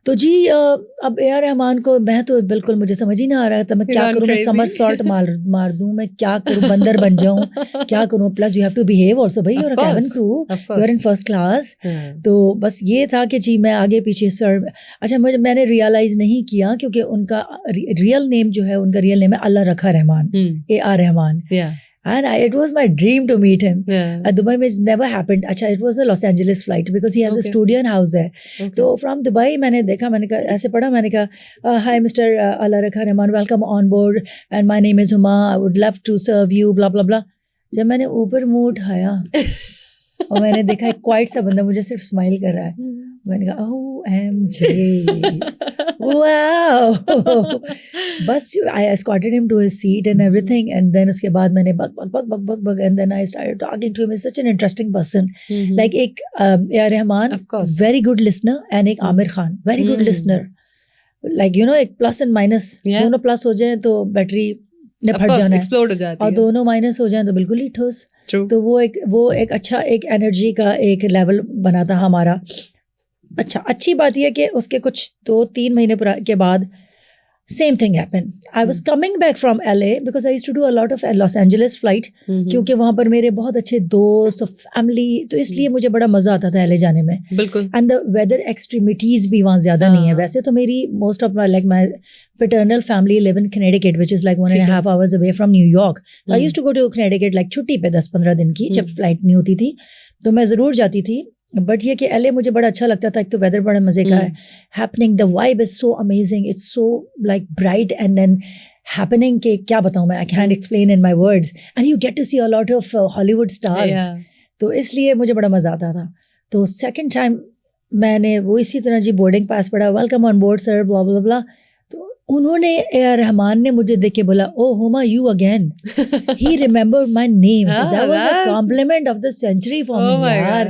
تو جی اب AR رحمان کو میں تو بالکل مجھے سمجھ ہی نہ آ رہا تھا میں کیا کروں, میں سمر سالٹ مار دوں, میں کیا کروں, بندر بن جاؤں, کیا کروں. Plus you have to behave also, بھائی you are cabin crew, you are in first class. تو بس یہ تھا کہ جی میں آگے پیچھے سر. اچھا میں نے ریئلائز نہیں کیا کیونکہ ان کا ریئل نیم جو ہے, ان کا ریئل نیم ہے اللہ رکھا رحمان, AR Rahman. And it was my dream to meet him. Dubai mein never happened. Acha, it was a Los Angeles flight because he has a studio and house there. So from Dubai maine dekha, maine kaha aise padha, maine kaha hi Mr. Allah Rakha Rahman, welcome on board and my name is Huma, I would love to serve you blah blah blah. جب میں نے اوپر منہ اٹھایا اور میں نے دیکھا ایک کوائٹ سا بندہ مجھے صرف اسمائل کر رہا ہے, میں نے کہا OMG واو. بس I escorted him to his seat and everything, and then اس کے بعد میں نے big and then I started talking to him. He's such an interesting person. Like ایک AR Rahman very good listener and ایک Aamir Khan very good listener. Like you know ایک plus and minus, دونوں plus ہو جائیں تو بیٹری نے پھٹ جانا ہے, اور دونوں مائنس ہو جائیں تو بالکل ہی ٹھوس. تو وہ ایک اچھا ایک انرجی کا ایک لیول بنا تھا ہمارا. اچھا, اچھی بات یہ کہ اس کے کچھ 2-3 مہینے کے بعد same thing happened. I was coming back from LA because I used to do a lot of Los Angeles flight, کیونکہ وہاں پر میرے بہت اچھے دوست اور فیملی, تو اس لیے مجھے بڑا مزہ آتا تھا LA جانے میں. بالکل. اینڈ دا ویدر ایکسٹریمیٹیز بھی وہاں زیادہ نہیں ہے. ویسے تو میری most of my like my paternal family live in Connecticut, which is like 1.5 hours away from New York. So I used to go to Connecticut like چھٹی پہ 10-15 دن کی, جب فلائٹ نہیں ہوتی تھی تو میں ضرور جاتی تھی. بٹ یہ کہ LA مجھے بڑا اچھا لگتا تھا. ایک تو ویدر بڑا مزے کا ہے, happening, the vibe is so amazing, it's so like bright and then happening کہ کیا بتاؤں میں, I can't explain in my words, and you get to see a lot of Hollywood stars. تو اس لیے مجھے بڑا مزہ آتا تھا. تو سیکنڈ ٹائم میں نے وہ اسی طرح جی بورڈنگ پاس پڑھا, ویلکم آن بورڈ سر, بلا بلا بلا. تو انہوں نے اے آر رحمان نے مجھے دیکھ کے بولا, oh Huma you again, he remembered my name. So that was a compliment of the century for me yaar.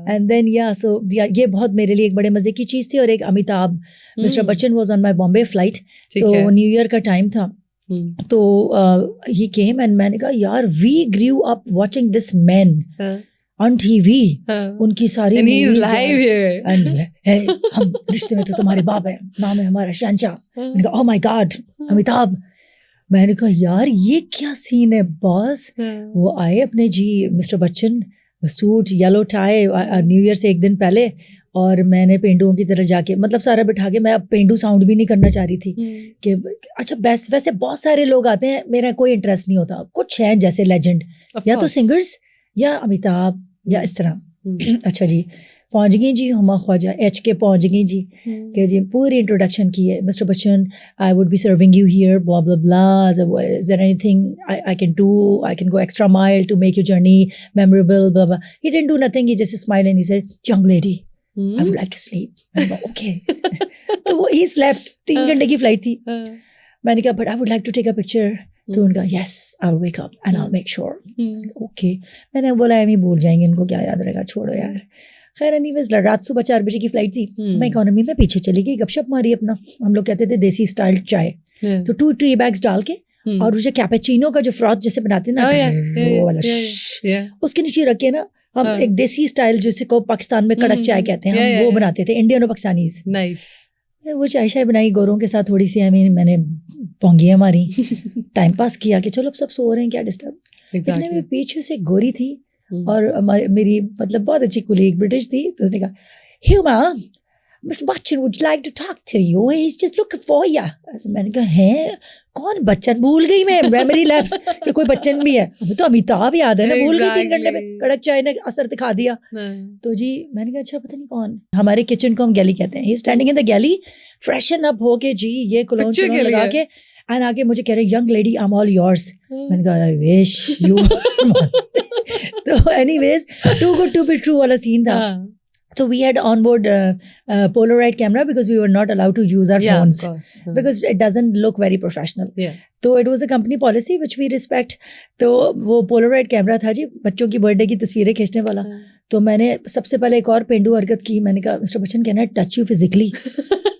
And then so یہ بہت میرے لیے ایک بڑے مزے کی چیز تھی. اور ایک Amitabh, Mr Bachchan was on my Bombay flight, تو نیو ایئر کا ٹائم تھا, تو he came and میں نے کہا یار we grew up watching this man on TV, ان کی ساری ہم رشتے میں تو تمہارے باپ ہے, نام ہے ہمارا شہنشاہ. میں نے کہا oh my god امیتابھ. میں نے کہا یار یہ کیا سین ہے باس. وہ آئے اپنے جی Mr Bachchan, suit, yellow tie, new year سے ایک دن پہلے, اور میں نے پینڈوؤں کی طرح جا کے مطلب سارا بٹھا کے, میں اب پینڈو ساؤنڈ بھی نہیں کرنا چاہ رہی تھی کہ اچھا ویسے بہت سارے لوگ آتے ہیں, میرا کوئی انٹرسٹ نہیں ہوتا. کچھ ہیں جیسے لیجنڈ, یا تو سنگرس یا امیتابھ یا اس طرح. اچھا جی پہنچ گئی جی ہما خواجہ ایچ کے, پہنچ گئی جی کہ جی پوری انٹروڈکشن کی ہے. Mister Bachchan I would be serving you hair بلا بلا بلا, از there any thing I can do, I can go extra مائل to make your journey memorable بلا بلا. ہی didn't do nothing, he just smile and he said young lady I would like to sleep. Okay. تو وہ ہی slept, 3 گھنٹے کی flight تھی. میں نے کہا but I would like to take a picture. تو ان کا yes I'll wake up and I'll make sure. Okay. میں نے بولا ایمی بھول جائیں گے, ان کو کیا یاد رہے گا, چھوڑو یار. خیر اینیویز رات صبح 4 بجے کی فلائٹ تھی. میں اکانومی میں پیچھے چلی گئی, گپ شپ ماری اپنا. ہم لوگ کہتے تھے دیسی اسٹائل چائے, تو 2 ٹری بیگس ڈال کے, اور جو کیپچینو کا جو فروتھ جیسے بناتے ہیں نا وہ والا, اس کے نیچے رکھ کے نا ہم ایک دیسی اسٹائل جسے کو پاکستان میں کڑک چائے کہتے ہیں, ہم وہ بناتے تھے, انڈین اور پاکستانیز. وہ چائے شائے بنائی گوروں کے ساتھ تھوڑی سی, میں نے پونگیاں ماری, ٹائم پاس کیا کہ چلو اب سب سو رہے ہیں کیا ڈسٹرب. اتنے میں پیچھے سے گوری تھی, اور میری مطلب بہت اچھی کولیگ برٹش تھی, تو اس نے کہا ہیوما Mr. Bachchan would like to talk to you, he's just looking for you. میں نے کہا ہیں کون بچن, بھول گئی میں, میموری لیپس کہ کوئی بچن بھی ہے. ابھی تو امیتابھ یاد ہے نا, بھول گئی 3 گھنٹے میں, کڑک چائے نے اثر دکھا دیا. تو جی میں نے کہا اچھا پتہ نہیں کون. ہمارے کچن کو ہم گیلی کہتے ہیں. ہی اسٹینڈنگ ان دا گیلی, فریشن اپ ہو کے جی یہ کولون شلون لگا کے, اینڈ آگے مجھے کہہ رہے young lady I am all yours. میں نے کہا آئی وش یو. تو anyways too good to be true والا سین تھا. So we had onboard Polaroid camera because we were not allowed to use our phones, because it doesn't look very professional. So it was a company policy which we respect. تو وہ Polaroid camera تھا جی, بچوں کی birth day کی تصویریں کھینچنے والا. تو میں نے سب سے پہلے ایک اور پینڈو حرکت کی. میں نے کہا Mr Bachchan can I touch you physically.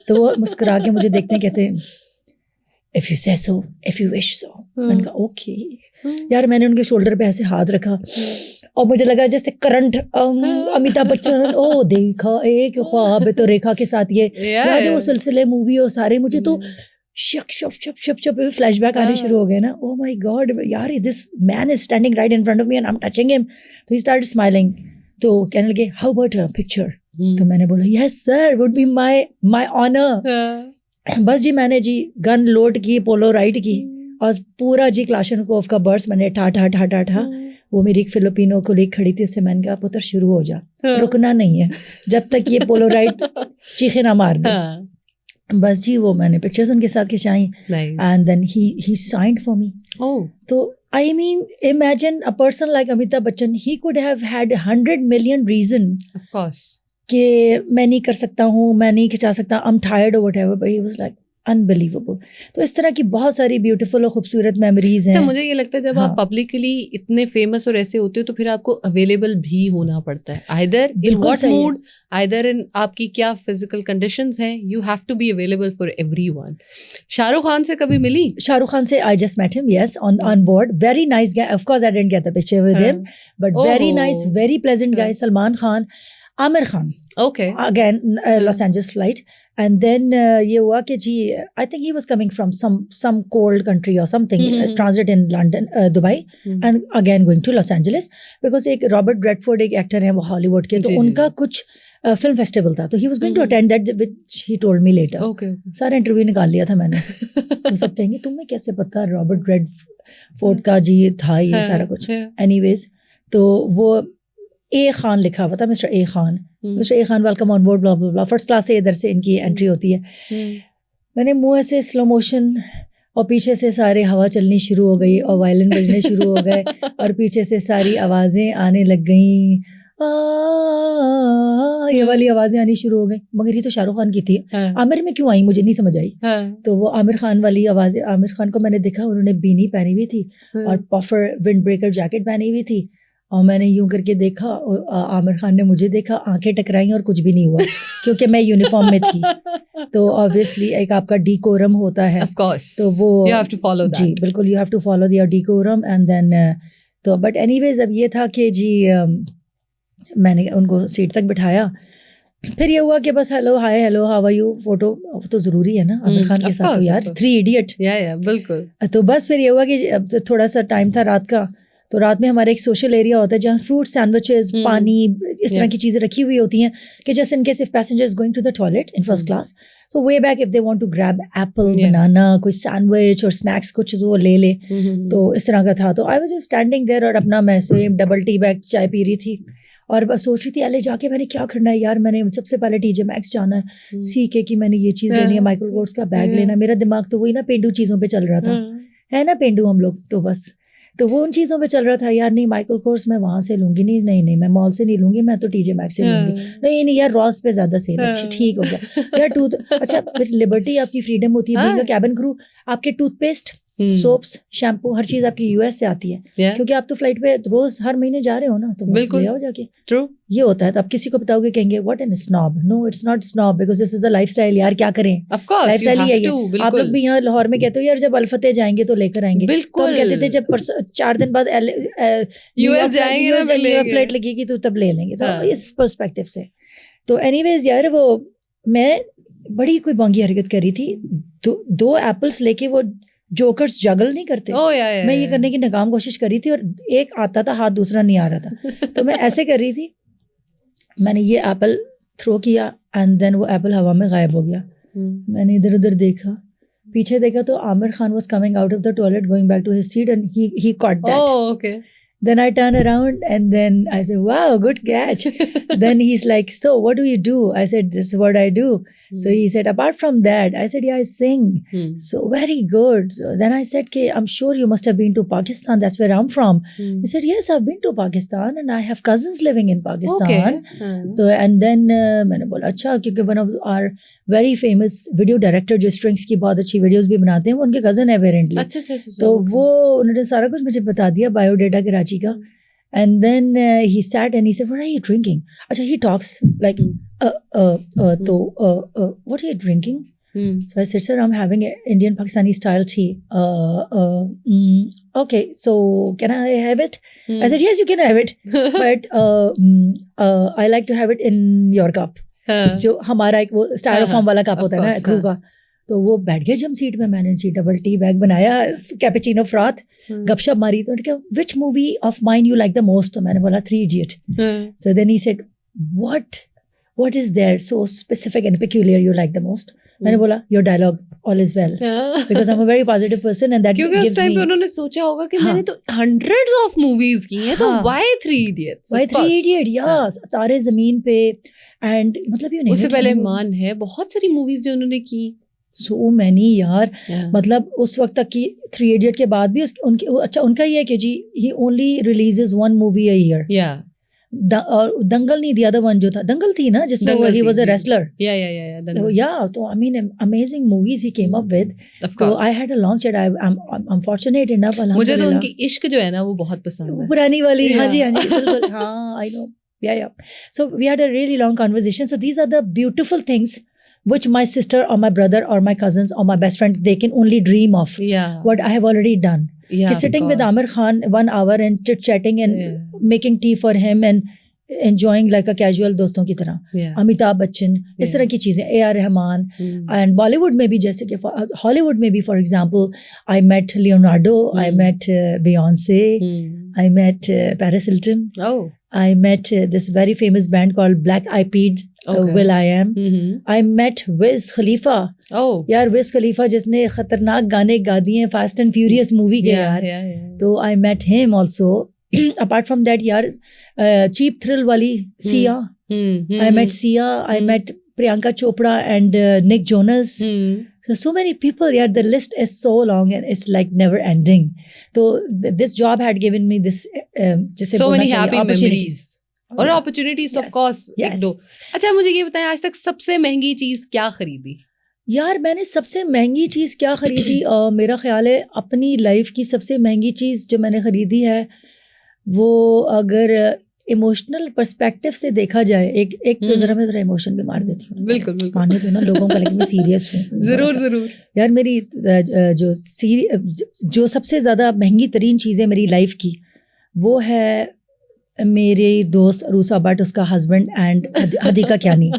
تو وہ مسکرا کے مجھے دیکھتے کہتے ہیں if you say so, if you wish so. میں نے کہا اوکے یار. میں نے ان کے شولڈر پہ ایسے ہاتھ رکھا, اور مجھے لگا جیسے کرنٹ امیتابھ بچن, او دیکھا ایک خواب تو ریکھا کے ساتھ یہ یاد ہے وہ سلسلے مووی اور سارے, مجھے تو شپ شپ شپ شپ شپ فلیش بیک آنے شروع ہو گئے نا. او مائی گاڈ یار, this man is standing right in front of me and I am touching him. تو ہی اسٹارٹ اسمائلنگ. تو کہنے لگے ہاؤ اباؤٹ ا پکچر. تو میں نے بولا یس سر, وڈ بی مائی آنر. بس جی میں نے جی گن لوڈ کی, پولو رائٹ کی, اور پورا جی کلاشنکوف کا برس میں نے ٹھا ٹھا ٹھا ٹھا ٹھا. وہ میری ایک فلپینو کولیگ کھڑی تھی, اس سے میں نے کہا پتر شروع ہو جا, رکنا نہیں ہے جب تک یہ پولو رائٹ چیخے نہ مار دے. بس جی وہ میں نے پکچرز ان کے ساتھ کھینچائیں, and then he signed for me. تو I mean, imagine a person like Amitabh Bachchan, he could have had 100 million reason. Of course. کہ میں نہیں کر سکتا ہوں, میں نہیں کھنچا سکتا, I'm tired or whatever, but he was like unbelievable. تو اس طرح کی بہت ساری بیوٹیفل اور خوبصورت میموریز ہیں. مجھے یہ لگتا ہے جب آپ پبلکلی اتنے فیمس اور ایسے ہوتے ہو تو پھر آپ کو اویلیبل بھی ہونا پڑتا ہے, either in what mood, either in آپ کی کیا فزیکل کنڈیشنز ہیں, you have to be available for everyone. Shah Rukh Khan سے کبھی ملی؟ شاہ رخ خان سے I just met him, yes, on board. Very nice guy. Of course I didn't get the picture with him, but very nice, very pleasant guy. Salman Khan, Aamir Khan Okay. again Los Angeles flight, and then یہ ہوا کہ جی I think he was coming from some cold country or something, transit in London, Dubai, and again going to Los Angeles because ایک Robert Bradford ایک actor ہیں وہ ہالی would کے, تو ان کا کچھ فلم فیسٹیول تھا, تو he was going to attend that, which he told me later. سارا انٹرویو نکال لیا تھا میں نے. تو سب کہیں گے تمہیں کیسے پتا رابرٹ بریڈفورڈ کا جی تھا یہ سارا کچھ. اینی ویز تو وہ اے خان لکھا ہوا تھا, Mr A Khan, Mr A Khan welcome on board blah blah بلا. فرسٹ کلاس سے ادھر سے ان کی انٹری ہوتی ہے. میں نے منہ سے سلو موشن اور پیچھے سے سارے ہوا چلنی شروع ہو گئی اور وائلن بجنے شروع ہو گئے اور پیچھے سے ساری آوازیں آنے لگ گئیں, یہ والی آوازیں آنی شروع ہو گئی. مگر یہ تو شاہ رخ خان کی تھی, عامر میں کیوں آئی مجھے نہیں سمجھ آئی. تو وہ عامر خان والی آوازیں, عامر خان کو میں نے دیکھا, انہوں نے بینی پہنی ہوئی تھی اور پفر ونڈ بریکر جیکٹ پہنی ہوئی تھی, اور میں نے یوں کر کے دیکھا, عامر خان نے مجھے دیکھا, آنکھیں ٹکرائیں اور کچھ بھی نہیں ہوا کیونکہ میں یونیفارم میں تھی. تو آبویسلی ایک آپ کا ڈیکورم ہوتا ہے, تو وہ جی بالکل you have to follow their decorum. And then تو بٹ اینی ویز اب یہ تھا کہ جی میں نے ان کو سیٹ تک بٹھایا. پھر یہ ہوا کہ بس hello hi hello how are you, photo تو ضروری ہے نا عامر خان کے ساتھ, تو یار 3 ایڈیٹ بالکل. تو بس پھر یہ ہوا کہ تھوڑا سا ٹائم تھا رات کا, تو رات میں ہمارا ایک سوشل ایریا ہوتا ہے جہاں فروٹ سینڈوچز, پانی, اس طرح کی چیزیں رکھی ہوئی ہوتی ہیں کہ just in case if passengers going to the toilet in first class, so way back if they want to grab apple, banana, کوئی سینڈوچ اور اسنیکس کچھ تو وہ لے لے. تو اس طرح کا تھا. تو آئی واز جسٹ اسٹینڈنگ دیر اور اپنا میں سیم ڈبل ٹی بیگ چائے پی رہی تھی اور بس سوچ رہی تھی ایلے جا کے میں نے کیا کرنا ہے یار. میں نے سب سے پہلے ٹی جے میکس جانا ہے, سی کے کی میں نے یہ چیز لینی ہے, مائیکل کورس کا بیگ لینا. میرا دماغ تو وہی نا پینڈو چیزوں پہ چل رہا تھا, ہے نا پینڈو ہم لوگ, تو بس تو وہ ان چیزوں پہ چل رہا تھا. یار نہیں مائیکل کورس میں وہاں سے لوں گی, نہیں میں مال سے نہیں لوں گی, میں تو ٹی جے میکس سے لوں گی. نہیں یار راس پہ زیادہ سیل ہے, ٹھیک ہو گیا یار. اچھا پھر لبرٹی آپ کی فریڈم ہوتی ہے, بینگ کیبن کرو, آپ کے ٹوتھ پیسٹ, سوپس, شیمپو, ہر چیز آپ کی US سے آتی ہے کیونکہ آپ تو فلائٹ پہ روز ہر مہینے جا رہے ہو نا, تو بالکل لے آؤ جا کے. ٹرو یہ ہوتا ہے. تو آپ کسی کو بتاؤ گے کہیں گے what an snob. No it's not snob because this is a lifestyle. یار کیا کریں, لائف اسٹائل ہی ہے. آپ لوگ بھی یہاں لاہور میں کہتے ہو یار جب الفتح جائیں گے تو لے کر آئیں گے, تو ہم کہتے تھے جب 4 دن بعد US جائیں گے فلائٹ لگے گی تو تب لے لیں گے. تو اس پرسپیکٹو سے تو اینی ویز یار وہ میں بڑی کوئی بانگی حرکت کر رہی تھی. 2 ایپلس لے کے وہ جوکرز جگل نہیں کرتے, میں یہ کرنے کی ناکام کوشش کر رہی تھی, اور ایک آتا تھا ہاتھ دوسرا نہیں آ رہا تھا. تو میں ایسے کر رہی تھی, میں نے یہ ایپل تھرو کیا اینڈ دین وہ ایپل ہوا میں غائب ہو گیا. میں نے ادھر ادھر دیکھا, پیچھے دیکھا تو Aamir Khan was coming out of the toilet going back to his seat and he caught that. Then I turn around and then I say, wow, good catch. Then he's like, so what do you do? I said, this is what I do. So he said, apart from that, I said, yeah, I sing. So very good. So then I said, I'm sure you must have been to Pakistan. That's where I'm from. He said, yes, I've been to Pakistan and I have cousins living in Pakistan. So, and then maine bola, acha, kyunki one of our very famous video director jo strings ki bahut achhi videos bhi banate hain, wo unke cousin hai apparently. تو وہ انہوں نے سارا کچھ مجھے بتا دیا, bio data Karachi کا. And then he sat and he said, what are you drinking? Acha, he talks like, what are you drinking? So I said, sir, I'm having an Indian Pakistani style tea. Okay, so can I have it? I said, yes, you can have it. But I like to have it in your cup. جو ہمارا ایک وہ اسٹائروفارم والا cup ہوتا ہے نا کرو کا. تو وہ بیٹھ گئے جم سیٹ میں, میں نے جی ڈبل ٹی بیگ بنایا, کیپیچینو فراٹ, گپ شپ ماری. تو which movie of mine you like the most? میں نے بولا 3 idiots. So then he said what is there so specific and peculiar you like the most? میں نے بولا your dialogue all is well because I'm a very positive person and that کیونکہ اس time پہ انہوں نے سوچا ہوگا کہ میں نے تو hundreds of movies کی ہیں, تو why 3 idiots? why 3 idiot? yes, تارے زمین پہ. اینڈ مطلب یہ نہیں, اس سے پہلے مان ہے بہت ساری موویز جو انہوں نے کی, سو مینی یار. مطلب اس وقت تک کی 3 ایڈیٹ کے بعد بھی اچھا ان کا یہ ہے کہ جی ہی only releases 1 movie a year. اور دنگل نہیں, دی ادر ون جو تھا دنگل تھی نا جس میں ہی واز اے ریسلر. تو I mean amazing movies he came up with. تو I had a long chat. I am fortunate enough. مجھے تو ان کی عشق جو ہے نا وہ بہت پسند ہے, پرانی والی. ہاں جی بالکل. ہاں آئی نو. So we had a really long conversation. So these are the beautiful things which my sister or my brother or my cousins or my best friend, they can only dream of. What I have already done. Sitting with Amir Khan 1 hour and chit chatting and making tea for him and enjoying like a casual دوستوں کی طرح. امیتابھ بچن, اس طرح کی چیزیں, A R Rahman. And Bollywood میں بھی جیسے کہ ہالی ووڈ میں بھی for example I met Leonardo, I met Beyonce, I met Paris Hilton. Oh. I met this very famous band called Black Eyed Peas, Will I Am. I met Wiz Khalifa. Oh. یار Wiz Khalifa جس نے خطرناک گانے گا دیے ہیں fast and furious movie کے یار, تو I met him also. Apart from that یار چیپ تھرل والی سیا, I met Sia, I met Priyanka Chopra and Nick Jonas. So many people, yeah, the list is so long and it's like never ending. So this job had given me this so many happy memories اور opportunities of course. ایک دو. اچھا مجھے یہ بتائیں آج تک سب سے مہنگی چیز کیا خریدی؟ یار میں نے سب سے مہنگی چیز کیا خریدی, میرا خیال ہے اپنی لائف کی سب سے مہنگی چیز جو میں نے خریدی ہے وہ اگر ایموشنل پرسپیکٹو سے دیکھا جائے, ایک تو ذرا میں ذرا ایموشن بھی مار دیتی ہوں, بالکل ماننے دو نا لوگوں کا, لیکن میں سیریس ہوں. ضرور یار میری جو سب سے زیادہ مہنگی ترین چیزیں میری لائف کی وہ ہے میری دوست عروسہ بٹ, اس کا ہسبینڈ, اینڈ حدیقہ کیانی.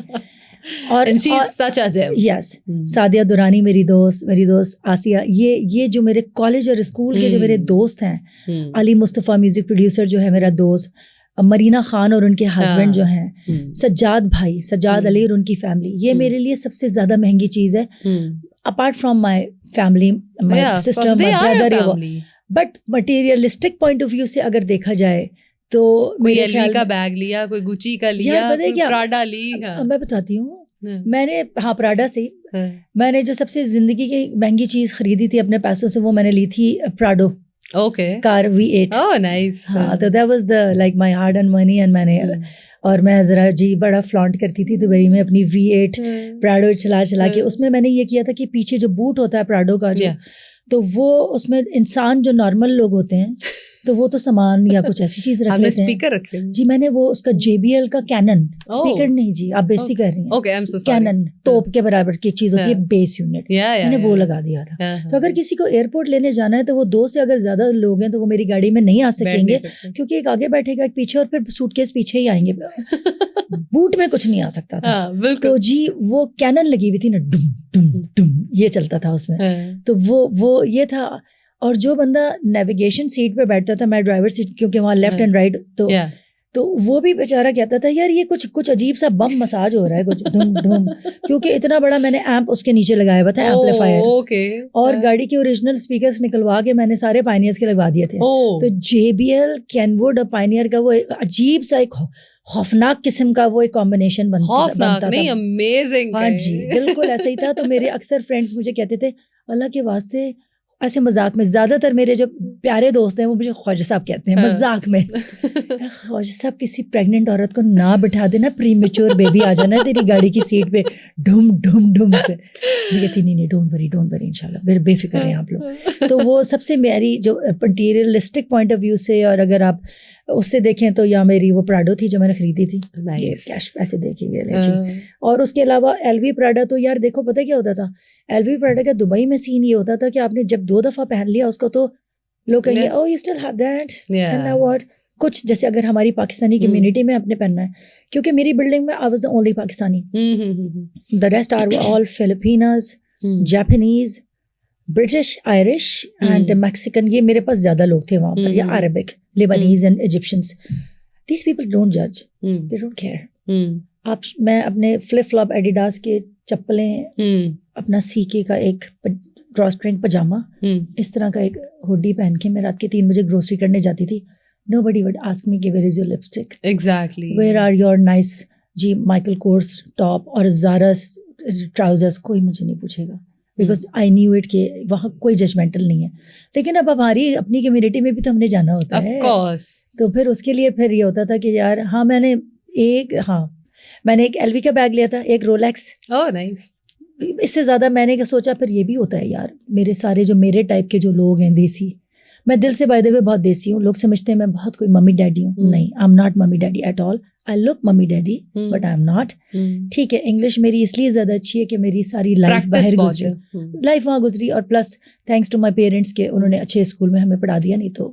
اور یس سعدیہ دورانی میری دوست آسیہ. یہ جو میرے کالج اور اسکول کے جو میرے دوست ہیں, علی مصطفیٰ میوزک پروڈیوسر جو ہے میرا دوست, مرینا خان اور ان کے ہسبینڈ جو ہیں, سجاد بھائی, سجاد علی اور ان کی فیملی, یہ میرے لیے سب سے زیادہ مہنگی چیز ہے. Apart from my family, my sister, my brother. But materialistic point of view سے اگر دیکھا جائے تو کوئی ایل وی کا بیگ لیا, کوئی گچی کا لیا, کوئی پراڈا لی. میں بتاتی ہوں, میں نے پراڈا سے میں نے جو سب سے زندگی کی مہنگی چیز خریدی تھی اپنے پیسوں سے, وہ میں نے لی تھی پراڈو کار V8. ہاں, تو that was the like my hard earned money. And میں نے, اور میں ذرا جی بڑا فلانٹ کرتی تھی دبئی میں اپنی V8 پراڈو چلا کے. اس میں میں نے یہ کیا تھا کہ پیچھے جو بوٹ ہوتا ہے پراڈو کا جو, تو وہ اس میں انسان جو نارمل لوگ ہوتے ہیں تو وہ تو سامان یا کچھ ایسی چیز رکھ لیتے ہیں. جی میں نے وہ اس کا JBL کا کینن اسپیکر, نہیں جی آپ بےزتی کر رہی ہیں, کینن توپ کے برابر کی چیز ہوتی ہے, بیس یونٹ, میں نے وہ لگا دیا تھا. تو اگر کسی کو ایئرپورٹ لینے جانا ہے تو وہ 2 سے اگر زیادہ لوگ ہیں تو وہ میری گاڑی میں نہیں آ سکیں گے, کیونکہ ایک آگے بیٹھے گا, ایک پیچھے, اور پھر سوٹ کیس پیچھے ہی آئیں گے. بوٹ میں کچھ نہیں آ سکتا تھا. تو جی وہ کینن لگی ہوئی تھی نا, ڈم ڈم ڈم یہ چلتا تھا اس میں. تو وہ یہ تھا. اور جو بندہ نیویگیشن سیٹ پہ بیٹھتا تھا, میں ڈرائیور سیٹ, کیونکہ وہاں لیفٹ اینڈ رائٹ, تو وہ بھی بیچارہ کہتا تھا یار یہ کچھ عجیب سا بم مساج ہو رہا ہے, کچھ ڈھوم ڈھوم, کیونکہ اتنا بڑا میں نے ایمپ اس کے نیچے لگایا ہوا تھا, ایمپلیفائر, اور گاڑی کے اوریجنل اسپیکرس نکلوا کے میں نے سارے پائنیئرس کے لگوا دیے تھے. تو JBL کینوڈ اور پائنیئر کا وہ عجیب سا ایک خوفناک قسم کا وہ ایک کمبینیشن بنتا تھا. ہاں جی بالکل ایسا ہی تھا. تو میرے اکثر فرینڈس مجھے کہتے تھے اللہ کے واسطے, ایسے مذاق میں, زیادہ تر میرے جو پیارے دوست ہیں وہ مجھے خواجہ صاحب کہتے ہیں مذاق میں, خواجہ صاحب کسی پریگننٹ عورت کو نہ بٹھا دینا, پری میچور بیبی آ جانا تیری گاڑی کی سیٹ پہ ڈھم ڈھم ڈھم سے. میں کہتی نہیں ڈونٹ وری ان شاء اللہ, بے فکر ہیں آپ لوگ. تو وہ سب سے میری جو مٹیریلسٹک پوائنٹ آف ویو سے, اور اگر آپ اس سے دیکھیں تو یا میری وہ پراڈو تھی جو میں نے خریدی تھی, کیش پیسے دے کے گئے جی. اور اس کے علاوہ LV پراڈا, تو یار دیکھو پتہ کیا ہوتا تھا, LV پراڈا کا دبئی میں سین یہ ہوتا تھا کہ آپ نے جب 2 دفعہ پہن لیا اس کو تو لوگ کہیں گے oh you still have that, and now what. کچھ جیسے اگر ہماری پاکستانی کمیونٹی میں اپنے پہننا ہے, کیونکہ میری بلڈنگ میں I was the only Pakistani, the rest are all Filipinos, Japanese, British, Irish and Mexican. یہ میرے پاس زیادہ لوگ تھے وہاں پر, یا Arabic, Lebanese and Egyptians. These people don't جج, دے ڈونٹ کیئر. میں اپنے فلپ فلاپ ایڈیڈاس کے چپلیں, اپنا CK کا ایک ڈرا اسٹرنگ پجامہ, اس طرح کا ایک ہوڈی پہن کے میں رات کے 3 بجے گروسری کرنے جاتی تھی. Nobody would ask me کہ where is your lipstick, exactly, where are your nice جی مائیکل کورس ٹاپ اور زارا ٹراؤزرس, کوئی مجھے نہیں پوچھے گا, بیکاز آئی نیو اٹ کہ وہاں کوئی ججمنٹل نہیں ہے. لیکن اب ہماری اپنی کمیونٹی میں بھی تو ہم نے جانا ہوتا ہے, تو پھر اس کے لیے پھر یہ ہوتا تھا کہ یار ہاں میں نے ایک LV کا بیگ لیا تھا, ایک رولیکس. اس سے زیادہ میں نے سوچا پھر یہ بھی ہوتا ہے یار, میرے سارے جو میرے ٹائپ کے جو لوگ ہیں دیسی, میں دل سے بائی دا وے بہت دیسی ہوں. لوگ سمجھتے ہیں میں بہت کوئی ممی ڈیڈی ہوں, نہیں, I am not mummy daddy at all. I look mummy daddy but I am not. ٹھیک ہے, انگلش میری اس لیے زیادہ اچھی ہے کہ میری ساری لائف باہر گزری, لائف وہاں گزری, اور plus thanks to my parents کہ انہوں نے اچھے اسکول میں ہمیں پڑھا دیا, نہیں تو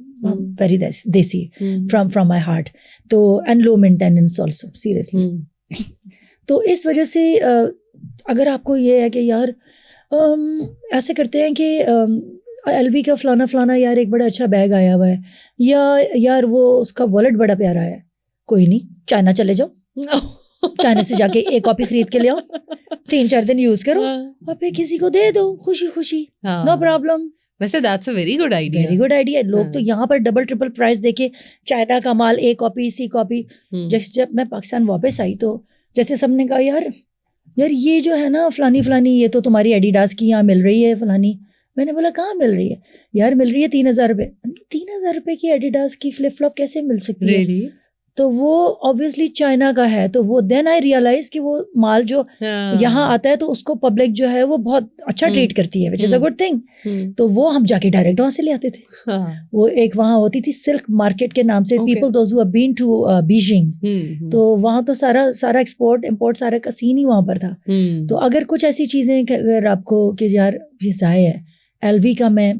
very desi from my heart. تو and low maintenance also seriously. تو اس وجہ سے اگر آپ کو یہ ہے کہ یار ایسے کرتے ہیں کہ ایل وی کا فلانا فلانا یار ایک بڑا اچھا بیگ آیا ہوا ہے, یا یار وہ اس کا والیٹ بڑا پیارا ہے, کوئی نہیں چائنا چلے جاؤ, چائنا سے جا کے ایک کاپی خرید کے لے آؤ, 3-4 دن یوز کرو اور پھر کسی کو دے دو خوشی خوشی, نو پرابلم. ویسے that's a very good idea. Very good idea. لوگ تو یہاں پر ڈبل ٹرپل پرائز دے کے چائنا کا مال A کاپی C کاپی. جب میں پاکستان واپس آئی تو جیسے سب نے کہا یار یہ جو ہے نا فلانی یہ تو تمہاری ایڈیڈاس کی یہاں مل رہی ہے فلانی. میں نے بولا کہاں مل رہی ہے یار؟ مل رہی ہے 3,000 روپے. 3,000 روپے کی ایڈیڈاس کی فلپ فلاپ کیسے مل سکتی ہے؟ تو وہ آبویسلی چائنا کا ہے. تو وہ دین آئی ریئلائز کہ وہ مال جو یہاں آتا ہے تو اس کو پبلک جو ہے وہ بہت اچھا ٹریٹ کرتی ہے, وچ از اے گڈ تھنگ. تو وہ ہم جا کے ڈائریکٹ وہاں سے لے آتے تھے. وہ ایک وہاں ہوتی تھی سلک مارکیٹ کے نام سے, people those who have been to Beijing. تو وہاں تو سارا ایکسپورٹ امپورٹ سارا کا سین ہی وہاں پر تھا. تو اگر کچھ ایسی چیزیں اگر آپ کو کہ یار یہ ضائع ہے, ایل وی کا میں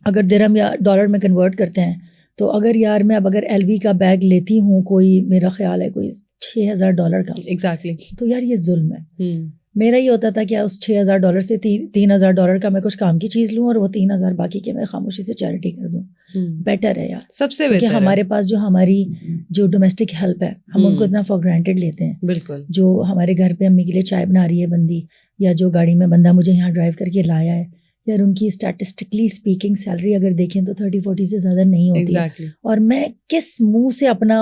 اگر درہم یا ڈالر میں کنورٹ کرتے ہیں تو اگر یار میں اب اگر ایل وی کا بیگ لیتی ہوں کوئی, میرا خیال ہے کوئی $6,000 کا, ایگزیکٹلی, تو یار یہ ظلم ہے. میرا یہ ہوتا تھا کہ اس $6,000 سے $3,000 کا میں کچھ کام کی چیز لوں اور وہ 3,000 باقی کے میں خاموشی سے چیریٹی کر دوں. بیٹر ہے یار, سب سے بہتر. ہمارے پاس جو ہماری جو ڈومیسٹک ہیلپ ہے ہم ان کو اتنا فار گرانٹیڈ لیتے ہیں. بالکل. جو ہمارے گھر پہ امی کے لیے چائے بنا رہی ہے بندی, یا جو گاڑی میں بندہ مجھے یہاں ڈرائیو کر کے لایا ہے, یار ان کی اسٹیٹسٹکلی اسپیکنگ سیلری اگر دیکھیں تو 30-40 سے زیادہ نہیں ہوتی ہے. اور میں کس منہ سے اپنا